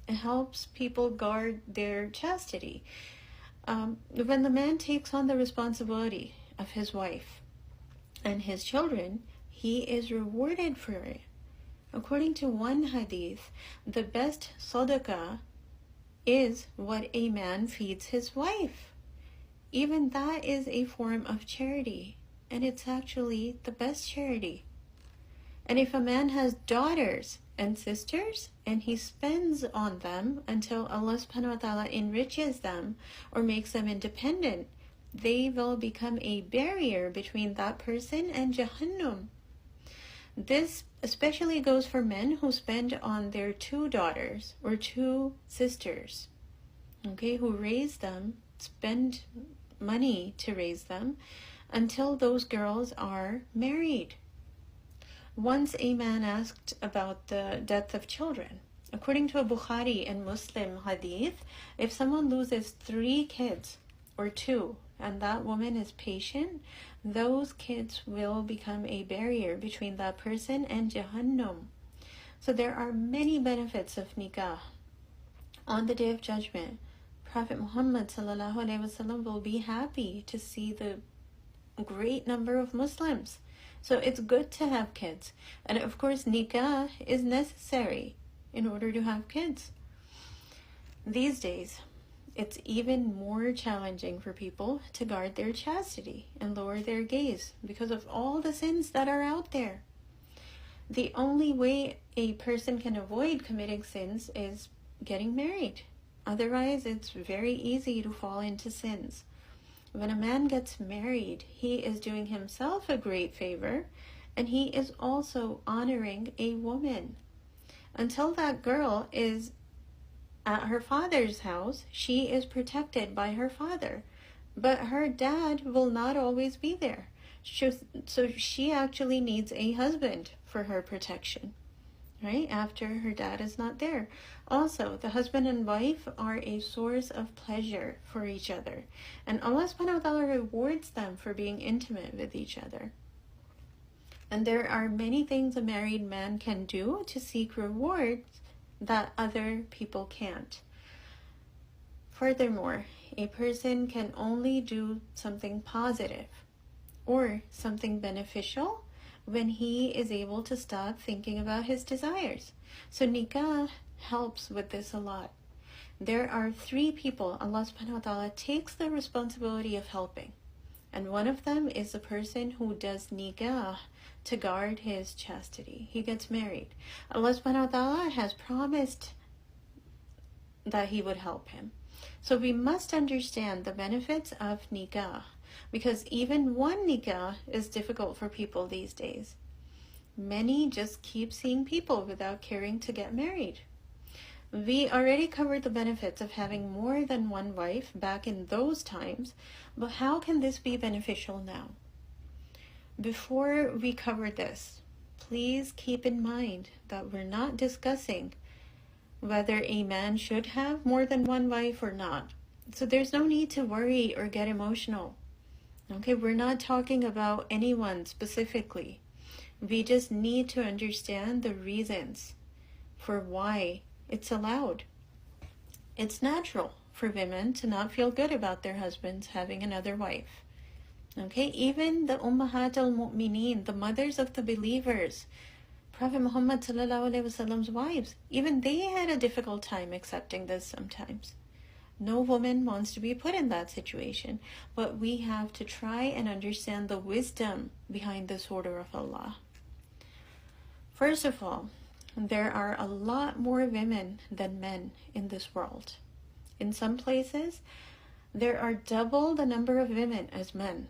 S2: It helps people guard their chastity. When the man takes on the responsibility of his wife and his children, he is rewarded for it. According to one hadith, the best sadaqah is what a man feeds his wife. Even that is a form of charity, and it's actually the best charity. And if a man has daughters and sisters, and he spends on them until Allah subhanahu wa ta'ala enriches them or makes them independent, they will become a barrier between that person and Jahannam. This especially goes for men who spend on their 2 daughters or 2 sisters, okay, who raise them, spend money to raise them until those girls are married. Once a man asked about the death of children. According to a Bukhari and Muslim hadith, if someone loses 3 kids or 2 and that woman is patient, those kids will become a barrier between that person and Jahannam. So there are many benefits of nikah. On the Day of Judgment, Prophet Muhammad ﷺ will be happy to see the great number of Muslims. So it's good to have kids. And of course, nikah is necessary in order to have kids. These days, it's even more challenging for people to guard their chastity and lower their gaze because of all the sins that are out there. The only way a person can avoid committing sins is getting married. Otherwise, it's very easy to fall into sins. When a man gets married, he is doing himself a great favor, and he is also honoring a woman. Until that girl is at her father's house, she is protected by her father. But her dad will not always be there. So she actually needs a husband for her protection, right? After her dad is not there. Also, the husband and wife are a source of pleasure for each other. And Allah subhanahu wa ta'ala rewards them for being intimate with each other. And there are many things a married man can do to seek rewards that other people can't. Furthermore, a person can only do something positive or something beneficial when he is able to stop thinking about his desires. So nikah helps with this a lot. There are 3 people Allah subhanahu wa ta'ala takes the responsibility of helping. And one of them is the person who does nikah to guard his chastity. He gets married. Allah subhanahu wa ta'ala has promised that he would help him. So we must understand the benefits of nikah, because even one nikah is difficult for people these days. Many just keep seeing people without caring to get married. We already covered the benefits of having more than one wife back in those times, but how can this be beneficial now? Before we cover this, please keep in mind that we're not discussing whether a man should have more than one wife or not. So there's no need to worry or get emotional. Okay, we're not talking about anyone specifically. We just need to understand the reasons for why it's allowed. It's natural for women to not feel good about their husbands having another wife. Okay, even the Ummahat al-Mu'mineen, the mothers of the believers, Prophet Muhammad sallallahu alaihi wasallam's wives, even they had a difficult time accepting this sometimes. No woman wants to be put in that situation, but we have to try and understand the wisdom behind this order of Allah. First of all, there are a lot more women than men in this world. In some places, there are double the number of women as men.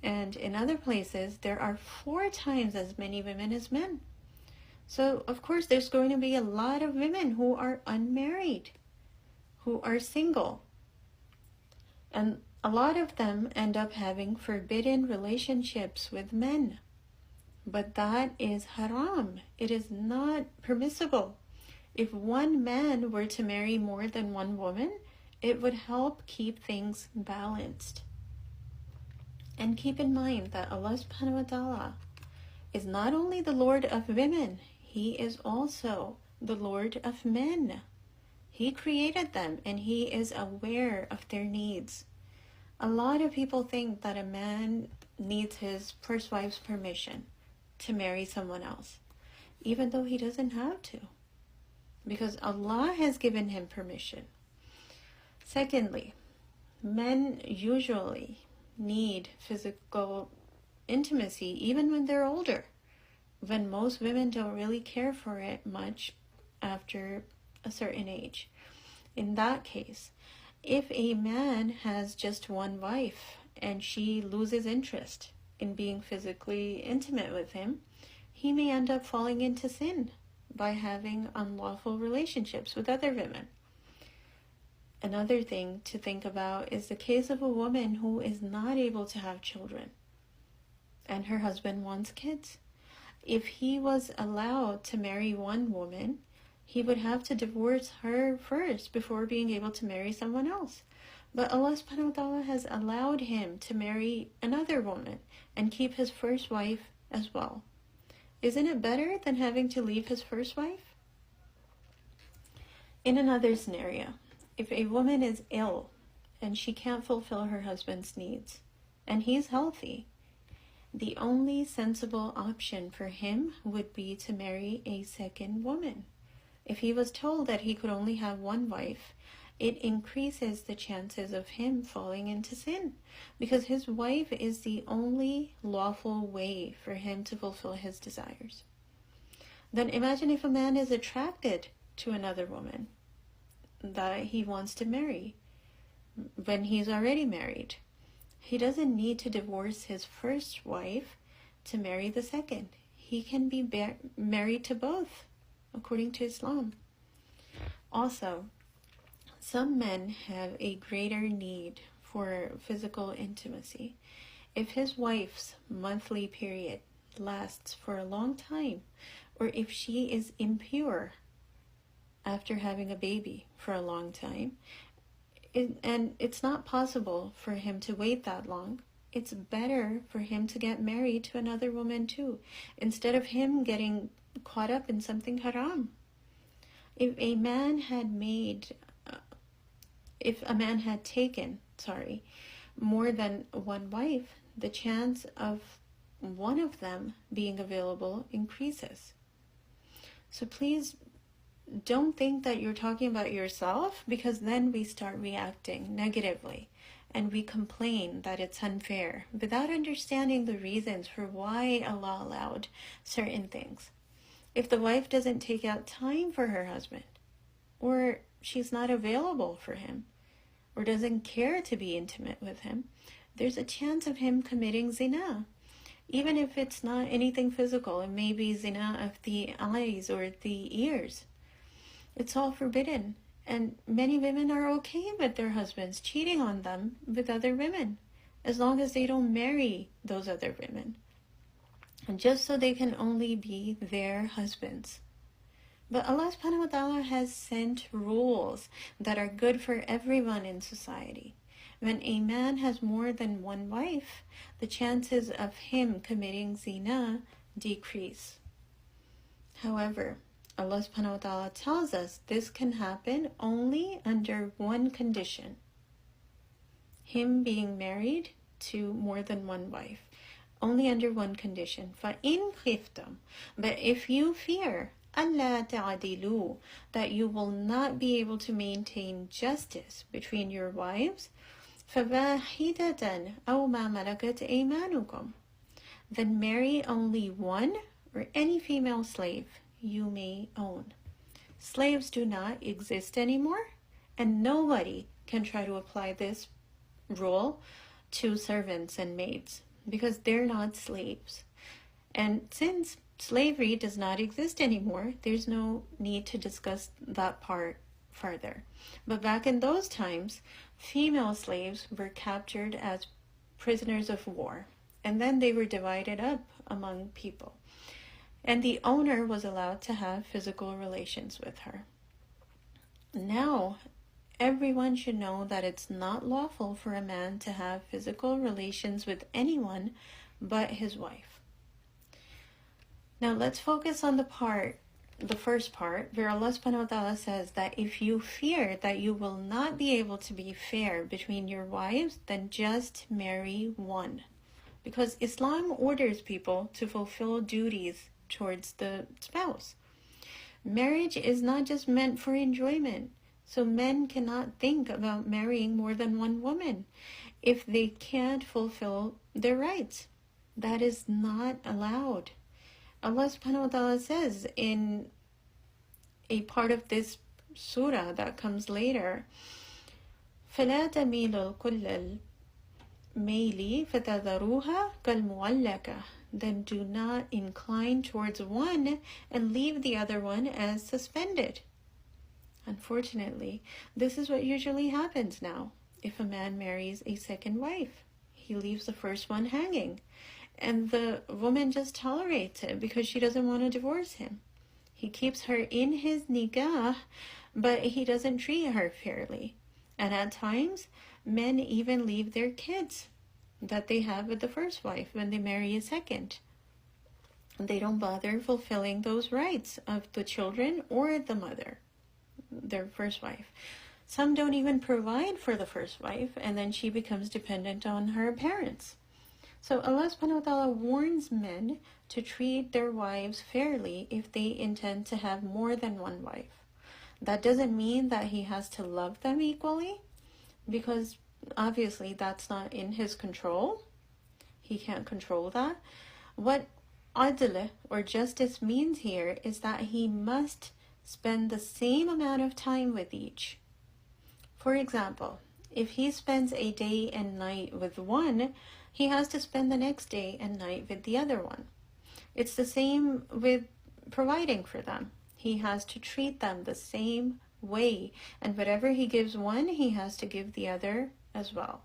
S2: And in other places, there are 4 times as many women as men. So, of course, there's going to be a lot of women who are unmarried, who are single. And a lot of them end up having forbidden relationships with men. But that is haram. It is not permissible. If one man were to marry more than one woman, it would help keep things balanced. And keep in mind that Allah subhanahu wa ta'ala is not only the Lord of women, He is also the Lord of men. He created them and He is aware of their needs. A lot of people think that a man needs his first wife's permission to marry someone else, even though he doesn't have to, because Allah has given him permission. Secondly, men usually need physical intimacy even when they're older, when most women don't really care for it much after a certain age. In that case, if a man has just one wife and she loses interest in being physically intimate with him, he may end up falling into sin by having unlawful relationships with other women. Another thing to think about is the case of a woman who is not able to have children and her husband wants kids. If he was allowed to marry one woman, he would have to divorce her first before being able to marry someone else. But Allah subhanahu wa ta'ala has allowed him to marry another woman and keep his first wife as well. Isn't it better than having to leave his first wife? In another scenario, if a woman is ill and she can't fulfill her husband's needs and he's healthy, the only sensible option for him would be to marry a second woman. If he was told that he could only have one wife, it increases the chances of him falling into sin, because his wife is the only lawful way for him to fulfill his desires. Then imagine if a man is attracted to another woman that he wants to marry when he's already married. He doesn't need to divorce his first wife to marry the second. He can be married to both, according to Islam. Also, some men have a greater need for physical intimacy. If his wife's monthly period lasts for a long time, or if she is impure after having a baby for a long time, and it's not possible for him to wait that long, it's better for him to get married to another woman too, instead of him getting caught up in something haram. If a man had taken more than one wife, the chance of one of them being available increases. So please don't think that you're talking about yourself, because then we start reacting negatively and we complain that it's unfair without understanding the reasons for why Allah allowed certain things. If the wife doesn't take out time for her husband, or she's not available for him, or doesn't care to be intimate with him, there's a chance of him committing zina. Even if it's not anything physical, it may be zina of the eyes or the ears. It's all forbidden. And many women are okay with their husbands cheating on them with other women, as long as they don't marry those other women. just so they can only be their husbands. But Allah subhanahu wa ta'ala has sent rules that are good for everyone in society. When a man has more than one wife, the chances of him committing zina decrease. However, Allah subhanahu wa ta'ala tells us this can happen only under one condition: him being married to more than one wife. Only under one condition. فَإِنْ خِفْتُمْ, but if you fear أَلَّا تَعْدِلُوا, that you will not be able to maintain justice between your wives, فَوَاحِدَةً أَوْ مَا مَلَكَتْ أَيْمَانُكُمْ, then marry only one or any female slave you may own. Slaves do not exist anymore, and nobody can try to apply this rule to servants and maids, because they're not slaves. And since slavery does not exist anymore, there's no need to discuss that part further. But back in those times, female slaves were captured as prisoners of war, and then they were divided up among people. And the owner was allowed to have physical relations with her. Now, everyone should know that it's not lawful for a man to have physical relations with anyone but his wife. Now let's focus on the first part, where Allah subhanahu wa ta'ala says that if you fear that you will not be able to be fair between your wives, then just marry one. Because Islam orders people to fulfill duties towards the spouse. Marriage is not just meant for enjoyment. So men cannot think about marrying more than one woman if they can't fulfill their rights. That is not allowed. Allah subhanahu wa ta'ala says in a part of this surah that comes later, فَلَا تَمِيلُوا كُلَّ الْمَيْلِ فَتَذَرُوهَا كَالْمُعَلَّكَةِ, then do not incline towards one and leave the other one as suspended. Unfortunately, this is what usually happens now. If a man marries a second wife, he leaves the first one hanging, and the woman just tolerates it because she doesn't want to divorce him. He keeps her in his nikah, but he doesn't treat her fairly. And at times, men even leave their kids that they have with the first wife when they marry a second. They don't bother fulfilling those rights of the children or the mother, their first wife. Some don't even provide for the first wife, and then she becomes dependent on her parents. So Allah subhanahu wa ta'ala warns men to treat their wives fairly if they intend to have more than one wife. That doesn't mean that he has to love them equally, because obviously that's not in his control. He can't control that. What adl or justice means here is that he must spend the same amount of time with each. For example, if he spends a day and night with one, he has to spend the next day and night with the other one. It's the same with providing for them. He has to treat them the same way, and whatever he gives one, he has to give the other as well.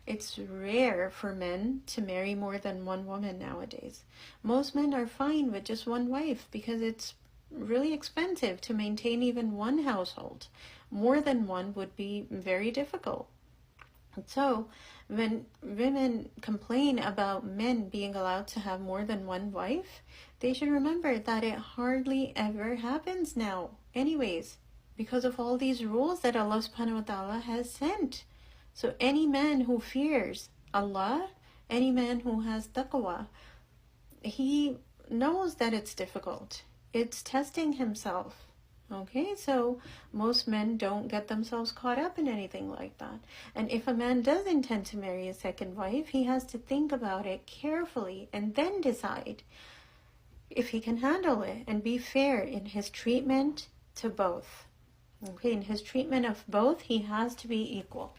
S2: It's rare for men to marry more than one woman nowadays. Most men are fine with just one wife because it's really expensive to maintain even one household. More than one would be very difficult. So when women complain about men being allowed to have more than one wife, they should remember that it hardly ever happens now anyways, because of all these rules that Allah subhanahu wa ta'ala has sent. So any man who fears Allah, any man who has taqwa, he knows that it's difficult. It's testing himself. Okay, so most men don't get themselves caught up in anything like that. And if a man does intend to marry a second wife, he has to think about it carefully and then decide if he can handle it and be fair in his treatment to both. Okay, in his treatment of both, he has to be equal.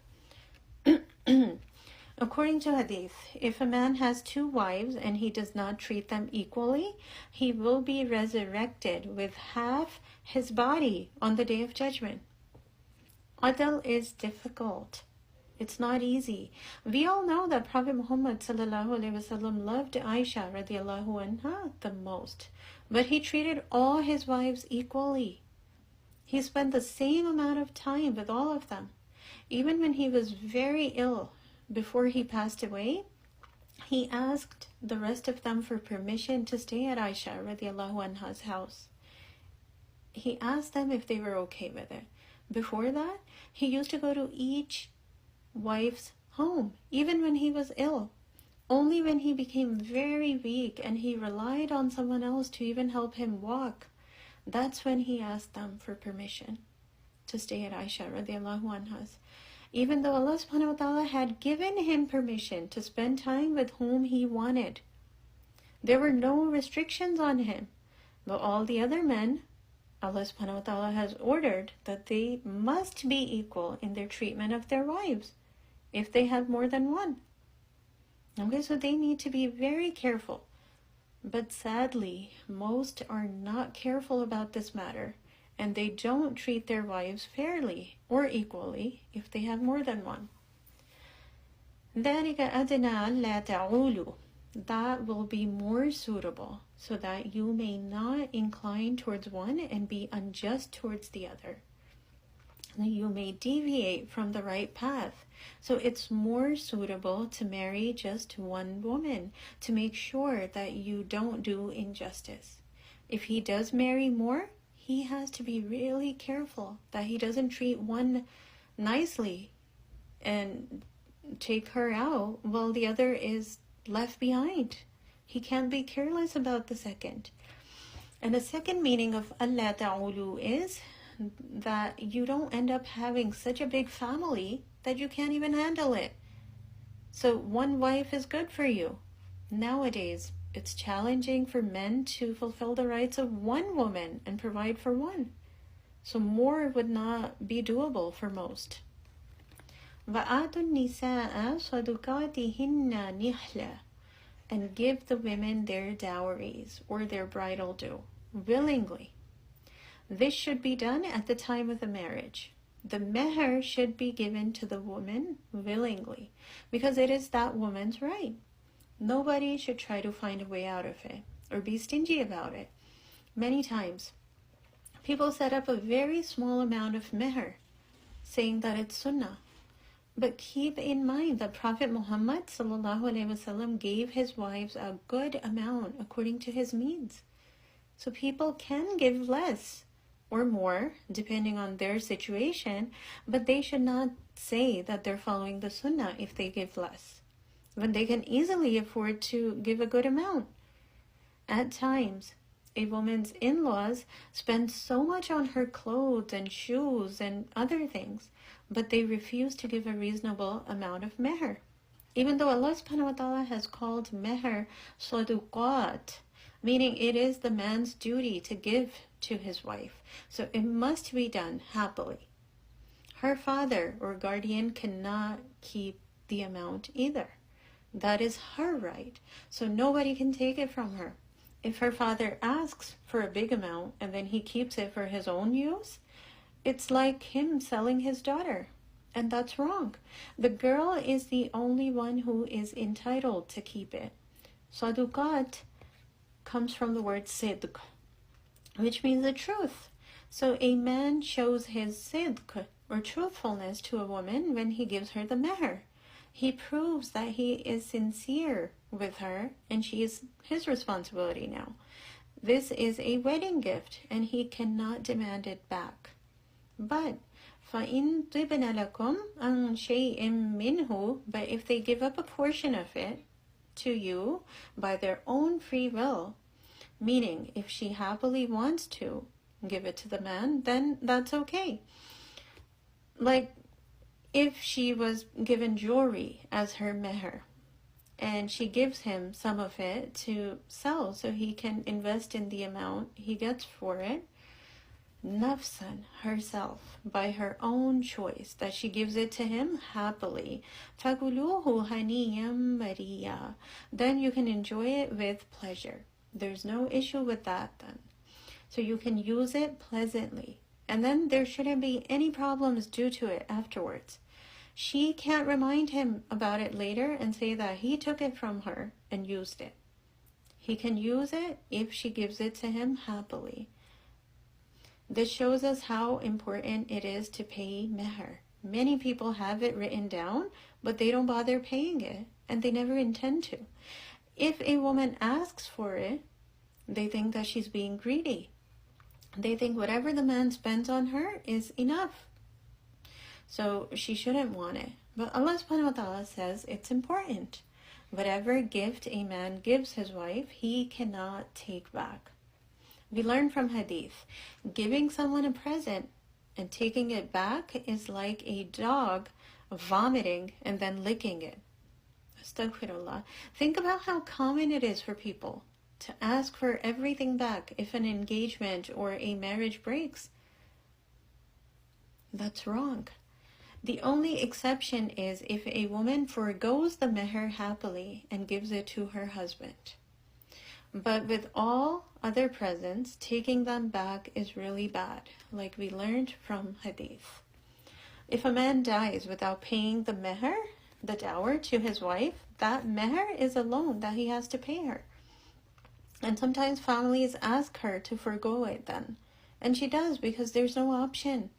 S2: According to Hadith, if a man has two wives and he does not treat them equally, he will be resurrected with half his body on the Day of Judgment. Adl is difficult. It's not easy. We all know that Prophet Muhammad ﷺ loved Aisha radiallahu anha the most. But he treated all his wives equally. He spent the same amount of time with all of them. Even when he was very ill, before he passed away, he asked the rest of them for permission to stay at Aisha radiallahu anha's house. He asked them if they were okay with it. Before that, he used to go to each wife's home, even when he was ill. Only when he became very weak and he relied on someone else to even help him walk, that's when he asked them for permission to stay at Aisha radiallahu anha's. Even though Allah subhanahu wa ta'ala had given him permission to spend time with whom he wanted. There were no restrictions on him. But all the other men, Allah subhanahu wa ta'ala has ordered that they must be equal in their treatment of their wives if they have more than one. Okay, so they need to be very careful. But sadly, most are not careful about this matter, and they don't treat their wives fairly or equally if they have more than one. ذَلِكَ أَدْنَى أَلَّا تَعُولُوا. That will be more suitable, so that you may not incline towards one and be unjust towards the other. You may deviate from the right path. So it's more suitable to marry just one woman to make sure that you don't do injustice. If he does marry more, he has to be really careful that he doesn't treat one nicely and take her out while the other is left behind. He can't be careless about the second. And the second meaning of Allah ta'ulu is that you don't end up having such a big family that you can't even handle it. So one wife is good for you. Nowadays, it's challenging for men to fulfill the rights of one woman and provide for one. So more would not be doable for most. وَآتُوا النِّسَاءَ صَدُقَاتِهِنَّ نِحْلًا. And give the women their dowries or their bridal due willingly. This should be done at the time of the marriage. The meher should be given to the woman willingly because it is that woman's right. Nobody should try to find a way out of it or be stingy about it. Many times, people set up a very small amount of meher, saying that it's sunnah. But keep in mind that Prophet Muhammad ﷺ gave his wives a good amount according to his means. So people can give less or more, depending on their situation, but they should not say that they're following the sunnah if they give less, when they can easily afford to give a good amount. At times, a woman's in-laws spend so much on her clothes and shoes and other things, but they refuse to give a reasonable amount of meher. Even though Allah subhanahu wa ta'ala has called meher saduqat, meaning it is the man's duty to give to his wife. So it must be done happily. Her father or guardian cannot keep the amount either. That is her right. So nobody can take it from her. If her father asks for a big amount and then he keeps it for his own use, it's like him selling his daughter. And that's wrong. The girl is the only one who is entitled to keep it. Saduqat comes from the word sidq, which means the truth. So a man shows his sidq or truthfulness to a woman when he gives her the meher. He proves that he is sincere with her and she is his responsibility now. This is a wedding gift and he cannot demand it back. But فَإِن طِبْنَ لَكُمْ عَنْ شَيْءٍ مِّنْهُ, but if they give up a portion of it to you by their own free will, meaning if she happily wants to give it to the man, then that's okay. Like if she was given jewelry as her meher and she gives him some of it to sell so he can invest in the amount he gets for it, nafsan, herself, by her own choice, that she gives it to him happily, فَكُلُوهُ هَنِيًّا مَرِيًّا, then you can enjoy it with pleasure. There's no issue with that then. So you can use it pleasantly. And then there shouldn't be any problems due to it afterwards. she can't remind him about it later and say that he took it from her and used it. He can use it if she gives it to him happily. This shows us how important it is to pay meher. Many people have it written down, but they don't bother paying it, and they never intend to. If a woman asks for it, they think that she's being greedy. They think whatever the man spends on her is enough. So she shouldn't want it. But Allah subhanahu wa ta'ala says it's important. Whatever gift a man gives his wife, he cannot take back. We learn from hadith, giving someone a present and taking it back is like a dog vomiting and then licking it. Astaghfirullah. Think about how common it is for people to ask for everything back if an engagement or a marriage breaks. That's wrong. The only exception is if a woman forgoes the meher happily and gives it to her husband. But with all other presents, taking them back is really bad, like we learned from hadith. If a man dies without paying the meher, the dower, to his wife, that meher is a loan that he has to pay her. And sometimes families ask her to forgo it then. And she does because there's no option.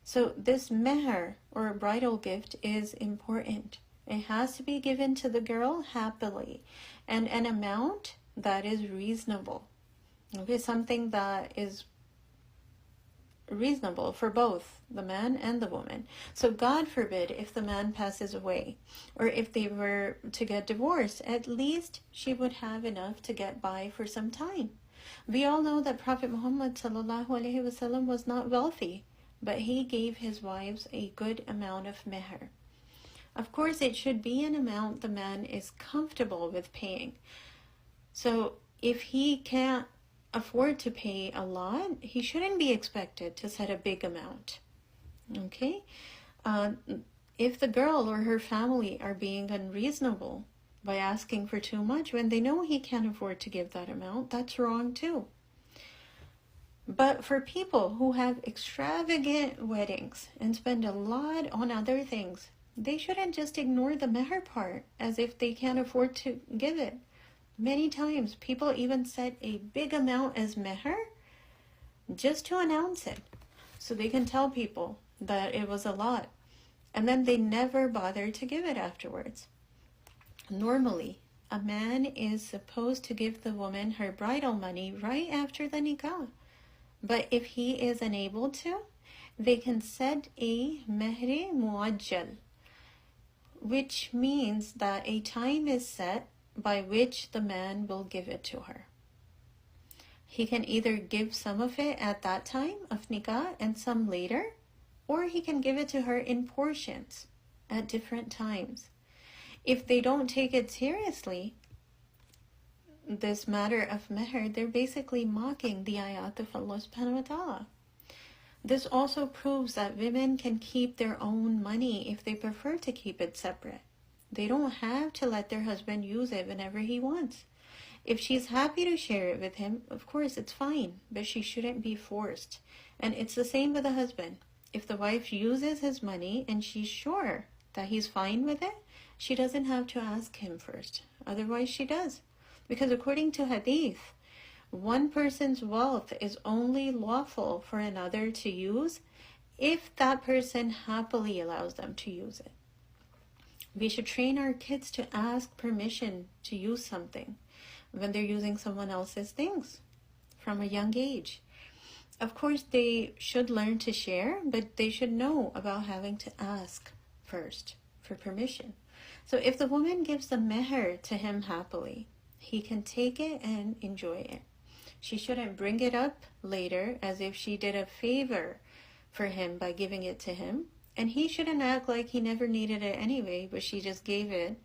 S2: So this meher, or a bridal gift, is important. It has to be given to the girl happily, and an amount that is reasonable. Okay, something that is reasonable for both the man and the woman. So God forbid if the man passes away, or if they were to get divorced, at least she would have enough to get by for some time. We all know that Prophet Muhammad ﷺ was not wealthy, but he gave his wives a good amount of meher. Of course, it should be an amount the man is comfortable with paying. So if he can't afford to pay a lot, he shouldn't be expected to set a big amount. Okay? If the girl or her family are being unreasonable by asking for too much when they know he can't afford to give that amount, that's wrong too. But for people who have extravagant weddings and spend a lot on other things, they shouldn't just ignore the meher part as if they can't afford to give it. Many times, people even set a big amount as meher just to announce it, so they can tell people that it was a lot, and then they never bother to give it afterwards. Normally, a man is supposed to give the woman her bridal money right after the nikah. But if he is unable to, they can set a mehri muajjal, which means that a time is set by which the man will give it to her. He can either give some of it at that time of nikah and some later, or he can give it to her in portions at different times. If they don't take it seriously, this matter of meher, they're basically mocking the ayat of Allah subhanahu wa ta'ala. This also proves that women can keep their own money if they prefer to keep it separate. They don't have to let their husband use it whenever he wants. If she's happy to share it with him, of course it's fine, but she shouldn't be forced. And it's the same with the husband. If the wife uses his money and she's sure that he's fine with it, she doesn't have to ask him first. Otherwise she does. Because according to hadith, one person's wealth is only lawful for another to use if that person happily allows them to use it. We should train our kids to ask permission to use something when they're using someone else's things from a young age. Of course, they should learn to share, but they should know about having to ask first for permission. So if the woman gives the meher to him happily, he can take it and enjoy it. She shouldn't bring it up later as if she did a favor for him by giving it to him. And he shouldn't act like he never needed it anyway, but she just gave it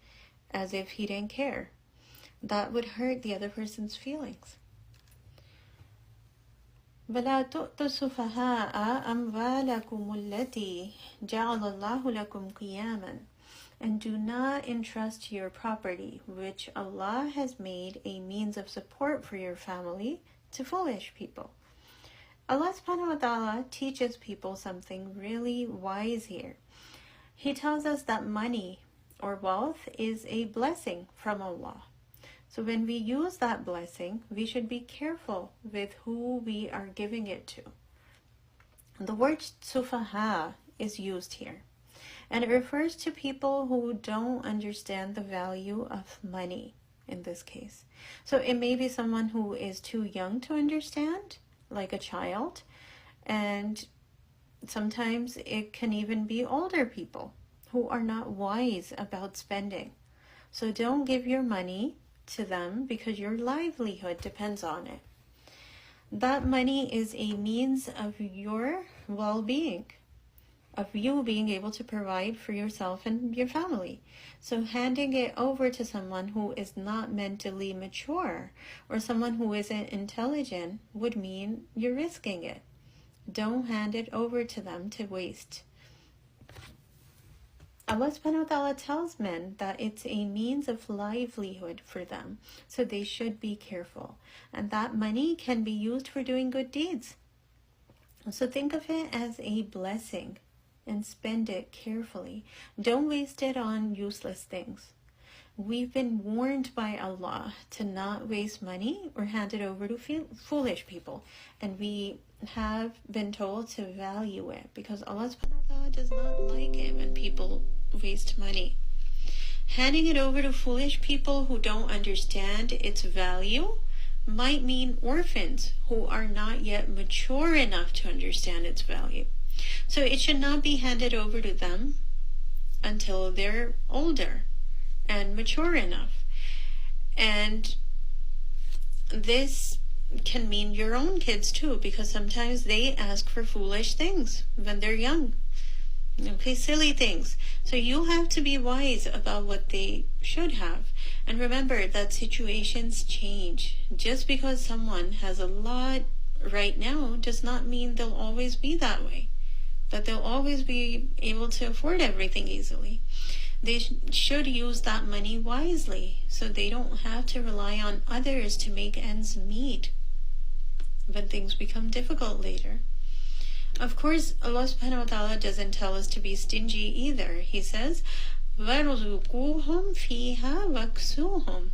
S2: as if he didn't care. That would hurt the other person's feelings. وَلَا تُؤْتُوا السُّفَهَاءَ أَمْوَالَكُمُ الَّتِي جَعَلَ اللَّهُ لَكُمْ قِيَامًا. And do not entrust your property, which Allah has made a means of support for your family, to foolish people. Allah subhanahu wa ta'ala teaches people something really wise here. He tells us that money or wealth is a blessing from Allah. So when we use that blessing, we should be careful with who we are giving it to. The word sufaha is used here, and it refers to people who don't understand the value of money in this case. So it may be someone who is too young to understand, like a child, and sometimes it can even be older people who are not wise about spending. So don't give your money to them because your livelihood depends on it. That money is a means of your well-being, of you being able to provide for yourself and your family. So handing it over to someone who is not mentally mature or someone who isn't intelligent would mean you're risking it. Don't hand it over to them to waste. Allah subhanahu wa ta'ala tells men that it's a means of livelihood for them, so they should be careful. And that money can be used for doing good deeds. So think of it as a blessing and spend it carefully. Don't waste it on useless things. We've been warned by Allah to not waste money or hand it over to foolish people. And we have been told to value it because Allah subhanahu wa ta'ala does not like it when people waste money. Handing it over to foolish people who don't understand its value might mean orphans who are not yet mature enough to understand its value. So it should not be handed over to them until they're older and mature enough. And this can mean your own kids too, because sometimes they ask for foolish things when they're young. Okay, silly things. So you have to be wise about what they should have. And remember that situations change. Just because someone has a lot right now does not mean they'll always be that way, that they'll always be able to afford everything easily. They should use that money wisely so they don't have to rely on others to make ends meet when things become difficult later. Of course, Allah subhanahu wa ta'ala doesn't tell us to be stingy either. He says, وَارْزُقُوهُمْ فِيهَا وَاكْسُوهُمْ.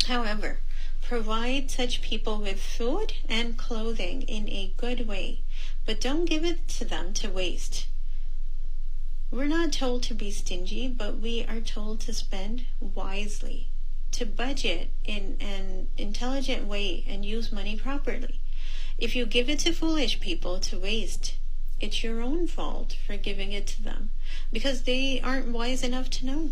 S2: However, provide such people with food and clothing in a good way, but don't give it to them to waste. We're not told to be stingy, but we are told to spend wisely, to budget in an intelligent way and use money properly. If you give it to foolish people to waste, it's your own fault for giving it to them because they aren't wise enough to know.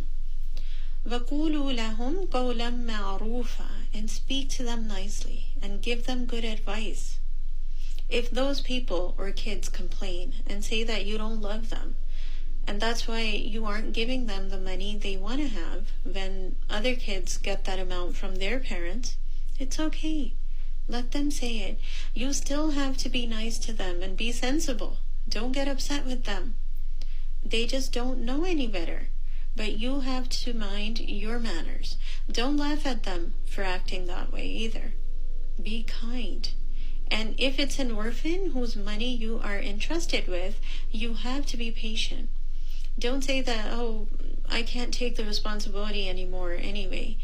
S2: وَقُولُوا لَهُمْ قَوْلًا مَعْرُوفًا. And speak to them nicely and give them good advice. If those people or kids complain and say that you don't love them, and that's why you aren't giving them the money they want to have when other kids get that amount from their parents, it's okay. Let them say it. You still have to be nice to them and be sensible. Don't get upset with them. They just don't know any better. But you have to mind your manners. Don't laugh at them for acting that way either. Be kind. And if it's an orphan whose money you are entrusted with, you have to be patient. Don't say that, oh, I can't take the responsibility anymore anyway,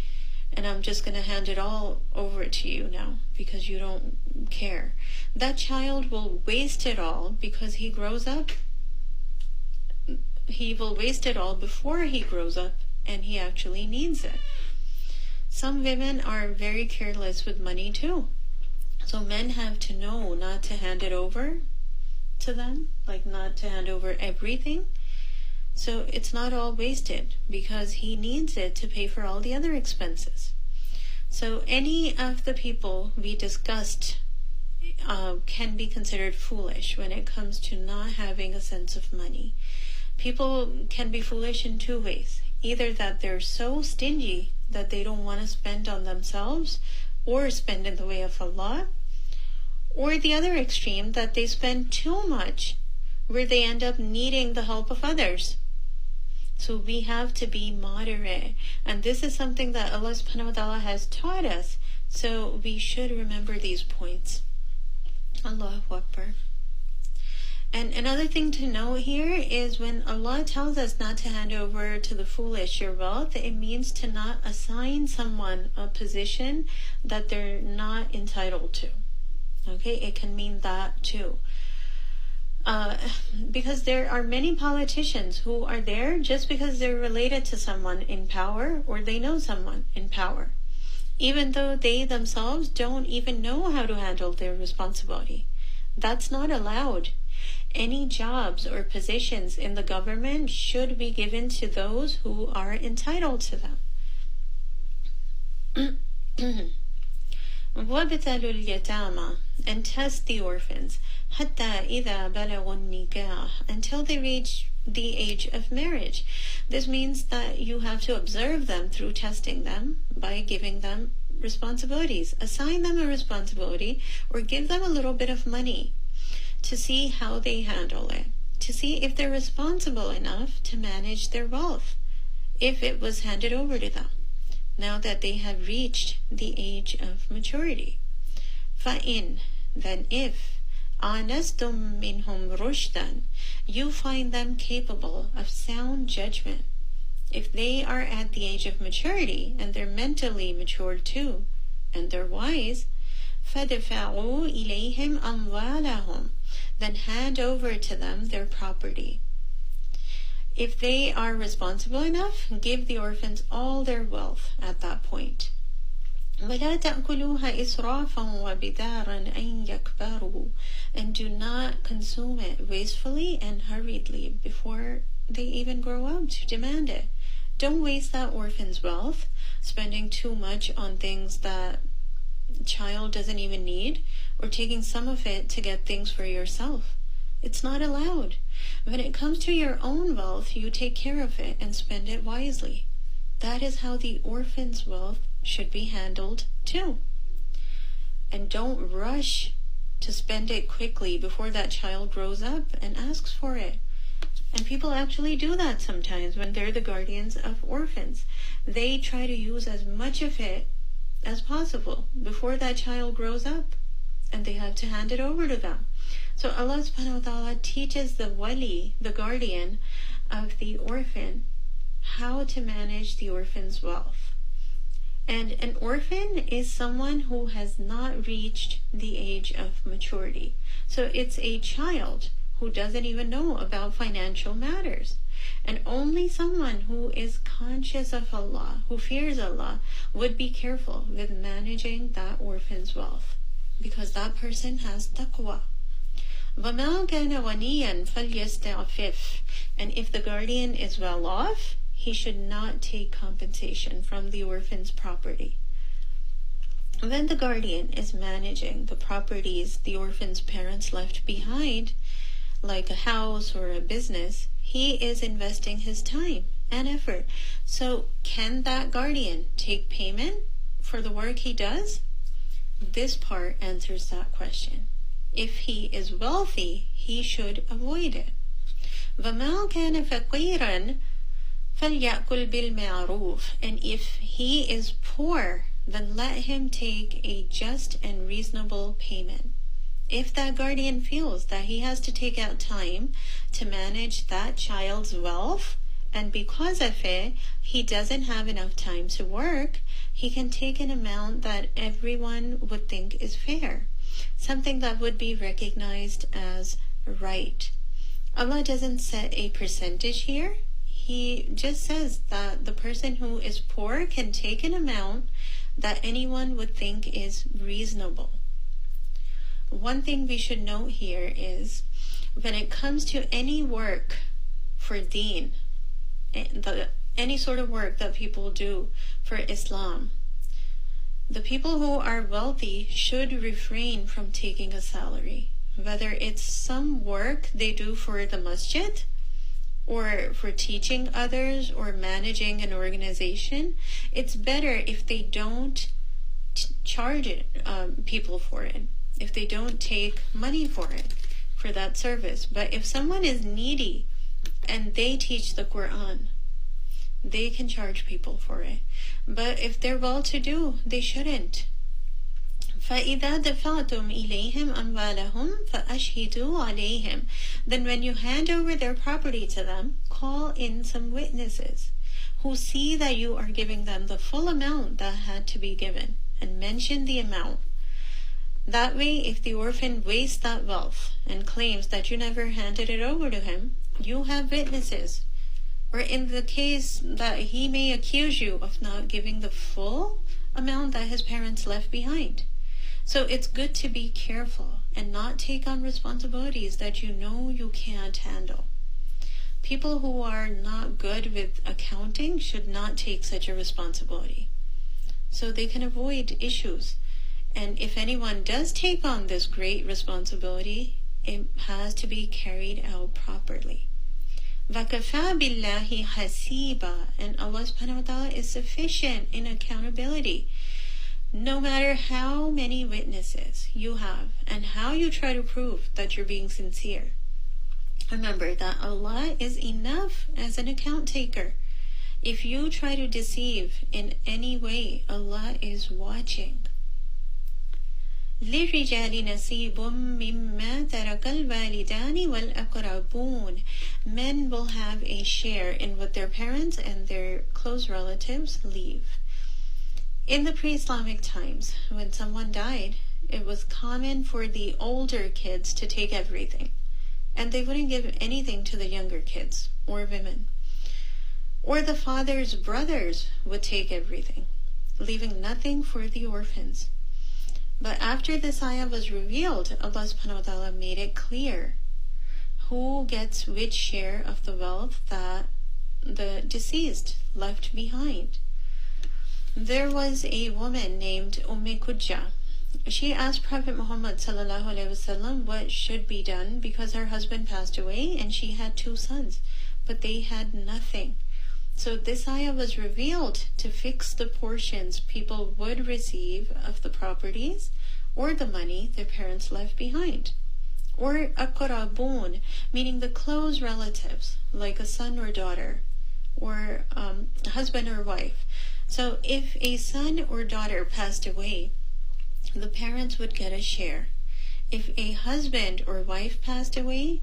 S2: and I'm just going to hand it all over to you now because you don't care. That child will waste it all because he grows up. He will waste it all before he grows up and he actually needs it. Some women are very careless with money too. So men have to know not to hand it over to them, like not to hand over everything. So it's not all wasted because he needs it to pay for all the other expenses. So any of the people we discussed can be considered foolish when it comes to not having a sense of money. People can be foolish in two ways. Either that they're so stingy that they don't want to spend on themselves or spend in the way of Allah, or the other extreme that they spend too much where they end up needing the help of others. So we have to be moderate, and this is something that Allah subhanahu wa ta'ala has taught us, so we should remember these points. Allahu Akbar. And another thing to note here is when Allah tells us not to hand over to the foolish your wealth, it means to not assign someone a position that they're not entitled to. Okay, it can mean that too. Because there are many politicians who are there just because they're related to someone in power or they know someone in power, even though they themselves don't even know how to handle their responsibility. That's not allowed. Any jobs or positions in the government should be given to those who are entitled to them. وَابْتَلُوا الْيَتَامَى, and test the orphans, حَتَّى إِذَا بَلَغُوا النِّكَاحَ, until they reach the age of marriage. This means that you have to observe them through testing them by giving them responsibilities. Assign them a responsibility or give them a little bit of money to see how they handle it, to see if they're responsible enough to manage their wealth, if it was handed over to them, now that they have reached the age of maturity. فَإِن, then if, آنَسْتُم مِّنْهُمْ رُشْدًا, you find them capable of sound judgment, if they are at the age of maturity and they're mentally matured too, and they're wise, فَدْفَعُوا إِلَيْهِمْ أَمْوَالَهُمْ, then hand over to them their property. If they are responsible enough, give the orphans all their wealth at that point. وَلَا تَأْكُلُوهَا إِسْرَافًا وَبِدَارًا أَن يَكْبَرُوا, and do not consume it wastefully and hurriedly before they even grow up to demand it. Don't waste that orphan's wealth, spending too much on things that child doesn't even need, or taking some of it to get things for yourself. It's not allowed. When it comes to your own wealth, you take care of it and spend it wisely. That is how the orphan's wealth should be handled too. And don't rush to spend it quickly before that child grows up and asks for it. And people actually do that sometimes when they're the guardians of orphans. They try to use as much of it as possible before that child grows up, and they have to hand it over to them. So Allah subhanahu wa ta'ala teaches the wali, the guardian of the orphan, how to manage the orphan's wealth. And an orphan is someone who has not reached the age of maturity. So it's a child who doesn't even know about financial matters. And only someone who is conscious of Allah, who fears Allah, would be careful with managing that orphan's wealth, because that person has taqwa. وَمَا كَانَ غَنِيًّا فَلْيَسْتَعْفِفْ, and if the guardian is well off, he should not take compensation from the orphan's property. When the guardian is managing the properties the orphan's parents left behind, like a house or a business, he is investing his time and effort. So can that guardian take payment for the work he does? This part answers that question. If he is wealthy, he should avoid it. وَمَا كَانَ فَقِيرًا فَلْيَأْكُلْ بِالْمَعْرُوفِ, and if he is poor, then let him take a just and reasonable payment. If that guardian feels that he has to take out time to manage that child's wealth, and because of it, he doesn't have enough time to work, he can take an amount that everyone would think is fair, something that would be recognized as right. Allah doesn't set a percentage here. He just says that the person who is poor can take an amount that anyone would think is reasonable. One thing we should note here is when it comes to any work for deen, any sort of work that people do for Islam, the people who are wealthy should refrain from taking a salary, whether it's some work they do for the masjid or for teaching others or managing an organization. It's better if they don't charge people for it, if they don't take money for it, for that service. But if someone is needy and they teach the Quran, they can charge people for it. But if they're well-to-do, they shouldn't. فَإِذَا دَفَعْتُمْ إِلَيْهِمْ أَمْوَالَهُمْ فَأَشْهِدُوا عَلَيْهِمْ. Then when you hand over their property to them, call in some witnesses who see that you are giving them the full amount that had to be given, and mention the amount. That way, if the orphan wastes that wealth and claims that you never handed it over to him, you have witnesses. Or in the case that he may accuse you of not giving the full amount that his parents left behind. So it's good to be careful and not take on responsibilities that you know you can't handle. People who are not good with accounting should not take such a responsibility, so they can avoid issues. And if anyone does take on this great responsibility, it has to be carried out properly. وَكَفَى بِاللَّهِ حَسِيبًا. And Allah subhanahu wa ta'ala is sufficient in accountability. No matter how many witnesses you have and how you try to prove that you're being sincere, remember that Allah is enough as an account taker. If you try to deceive in any way, Allah is watching. لِلرِّجَالِ نَصِيبٌ مِّمَّا تَرَكَ الْوَالِدَانِ وَالْأَقْرَبُونَ. Men will have a share in what their parents and their close relatives leave. In the pre-Islamic times, when someone died, it was common for the older kids to take everything, and they wouldn't give anything to the younger kids or women. Or the father's brothers would take everything, leaving nothing for the orphans. But after this ayah was revealed, Allah subhanahu wa ta'ala made it clear who gets which share of the wealth that the deceased left behind. There was a woman named Kujja. She asked Prophet Muhammad sallallahu alaihi wasallam what should be done because her husband passed away and she had 2 sons, but they had nothing. So this ayah was revealed to fix the portions people would receive of the properties or the money their parents left behind. Or aqrabun, meaning the close relatives, like a son or daughter, or husband or wife. So if a son or daughter passed away, the parents would get a share. If a husband or wife passed away,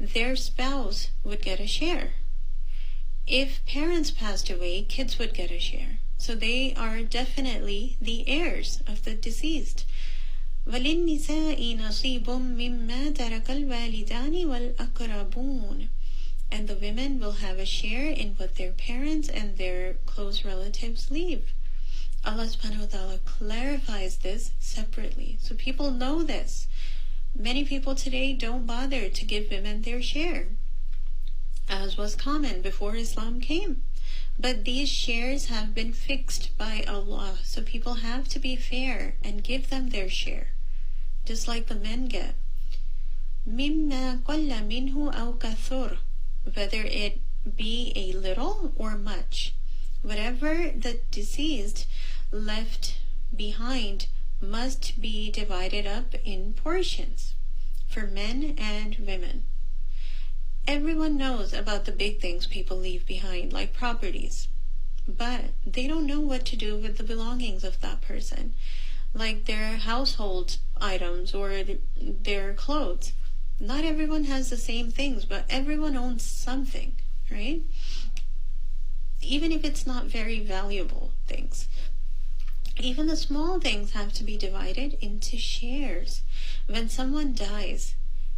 S2: their spouse would get a share. If parents passed away, kids would get a share. So they are definitely the heirs of the deceased. وَلِلنِّسَاءِ نَصِيبٌ مِّمَّا تَرَكَ الْوَالِدَانِ وَالْأَقْرَبُونَ. And the women will have a share in what their parents and their close relatives leave. Allah subhanahu wa ta'ala clarifies this separately, so people know this. Many people today don't bother to give women their share, as was common before Islam came. But these shares have been fixed by Allah, so people have to be fair and give them their share, just like the men get. مِمَّا قَلَّ مِنْهُ أَوْ كَثُرَ. Whether it be a little or much, whatever the deceased left behind must be divided up in portions for men and women. Everyone knows about the big things people leave behind, like properties, but they don't know what to do with the belongings of that person, like their household items or their clothes. Not everyone has the same things, but everyone owns something, right? Even if it's not very valuable things. Even the small things have to be divided into shares. When someone dies,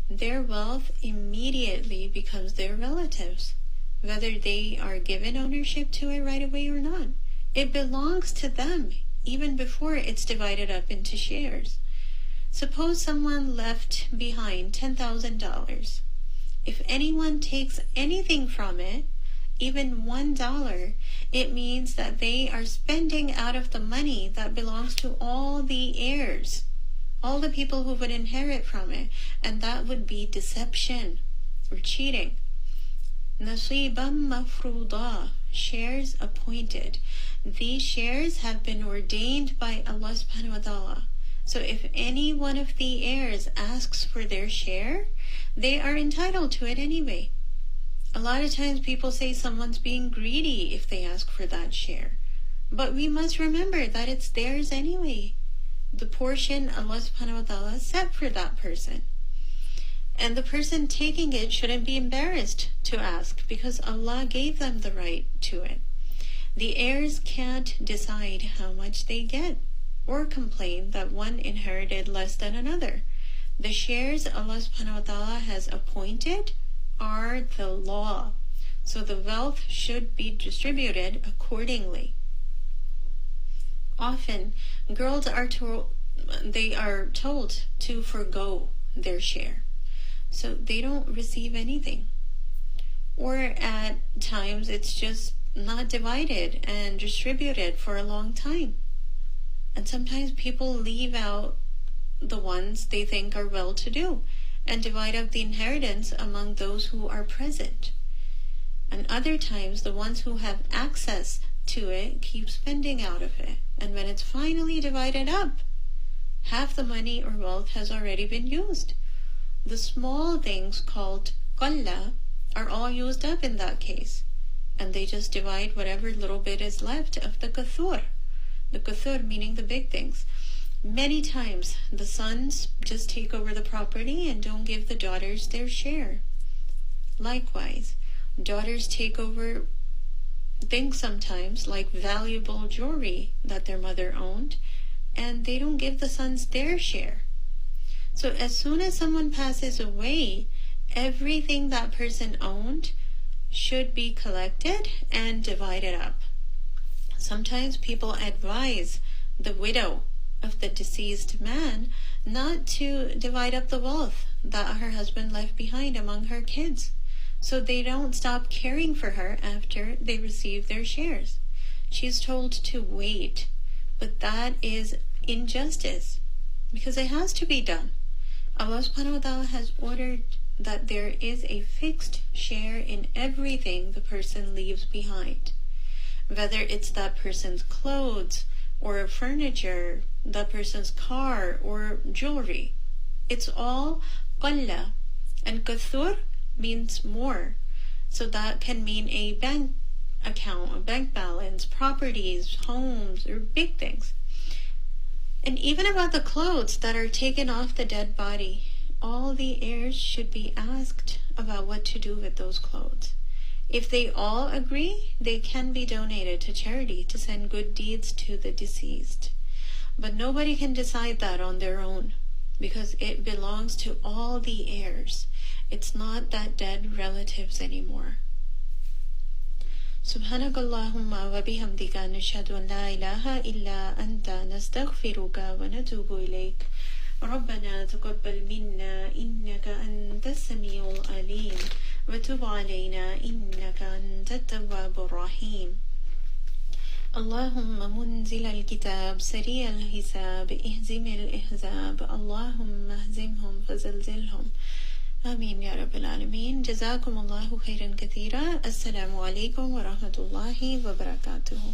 S2: their wealth immediately becomes their relatives, whether they are given ownership to it right away or not. It belongs to them even before it's divided up into shares. Suppose someone left behind $10,000. If anyone takes anything from it, even $1, it means that they are spending out of the money that belongs to all the heirs, all the people who would inherit from it, and that would be deception or cheating. Nasiban mafruda, shares appointed. These shares have been ordained by Allah subhanahu wa ta'ala. So if any one of the heirs asks for their share, they are entitled to it anyway. A lot of times people say someone's being greedy if they ask for that share. But we must remember that it's theirs anyway. the portion Allah subhanahu wa ta'ala set for that person. And the person taking it shouldn't be embarrassed to ask because Allah gave them the right to it. The heirs can't decide how much they get or complain that one inherited less than another. The shares Allah subhanahu wa ta'ala has appointed are the law. So the wealth should be distributed accordingly. Often, girls are told to forgo their share. So they don't receive anything. Or at times it's just not divided and distributed for a long time. And sometimes people leave out the ones they think are well-to-do and divide up the inheritance among those who are present. And other times the ones who have access to it keep spending out of it. And when it's finally divided up, half the money or wealth has already been used. The small things called qalla are all used up in that case. And they just divide whatever little bit is left of the kathur. The kathur meaning the big things. Many times the sons just take over the property and don't give the daughters their share. Likewise, daughters take over things sometimes like valuable jewelry that their mother owned, and they don't give the sons their share. So as soon as someone passes away, everything that person owned should be collected and divided up. Sometimes people advise the widow of the deceased man not to divide up the wealth that her husband left behind among her kids, so they don't stop caring for her after they receive their shares. She's told to wait, but that is injustice because it has to be done. Allah subhanahu wa ta'ala has ordered that there is a fixed share in everything the person leaves behind, whether it's that person's clothes or furniture, that person's car or jewelry. It's all qalla, and kathur means more. So that can mean a bank account, a bank balance, properties, homes, or big things. And even about the clothes that are taken off the dead body, all the heirs should be asked about what to do with those clothes. If they all agree, they can be donated to charity to send good deeds to the deceased. But nobody can decide that on their own because it belongs to all the heirs. It's not that dead relatives anymore. Subhanakallahumma wa bihamdika nashhadu an la ilaha illa anta nastaghfiruka wa natubu ilayk. ربنا تقبل منا إنك أنت السميع العليم وتب علينا إنك أنت التواب الرحيم. اللهم منزل الكتاب سريع الحساب اهزم الأحزاب اللهم اهزمهم فزلزلهم آمين يا رب العالمين. جزاكم الله خيرا كثيرا. السلام عليكم ورحمة الله وبركاته.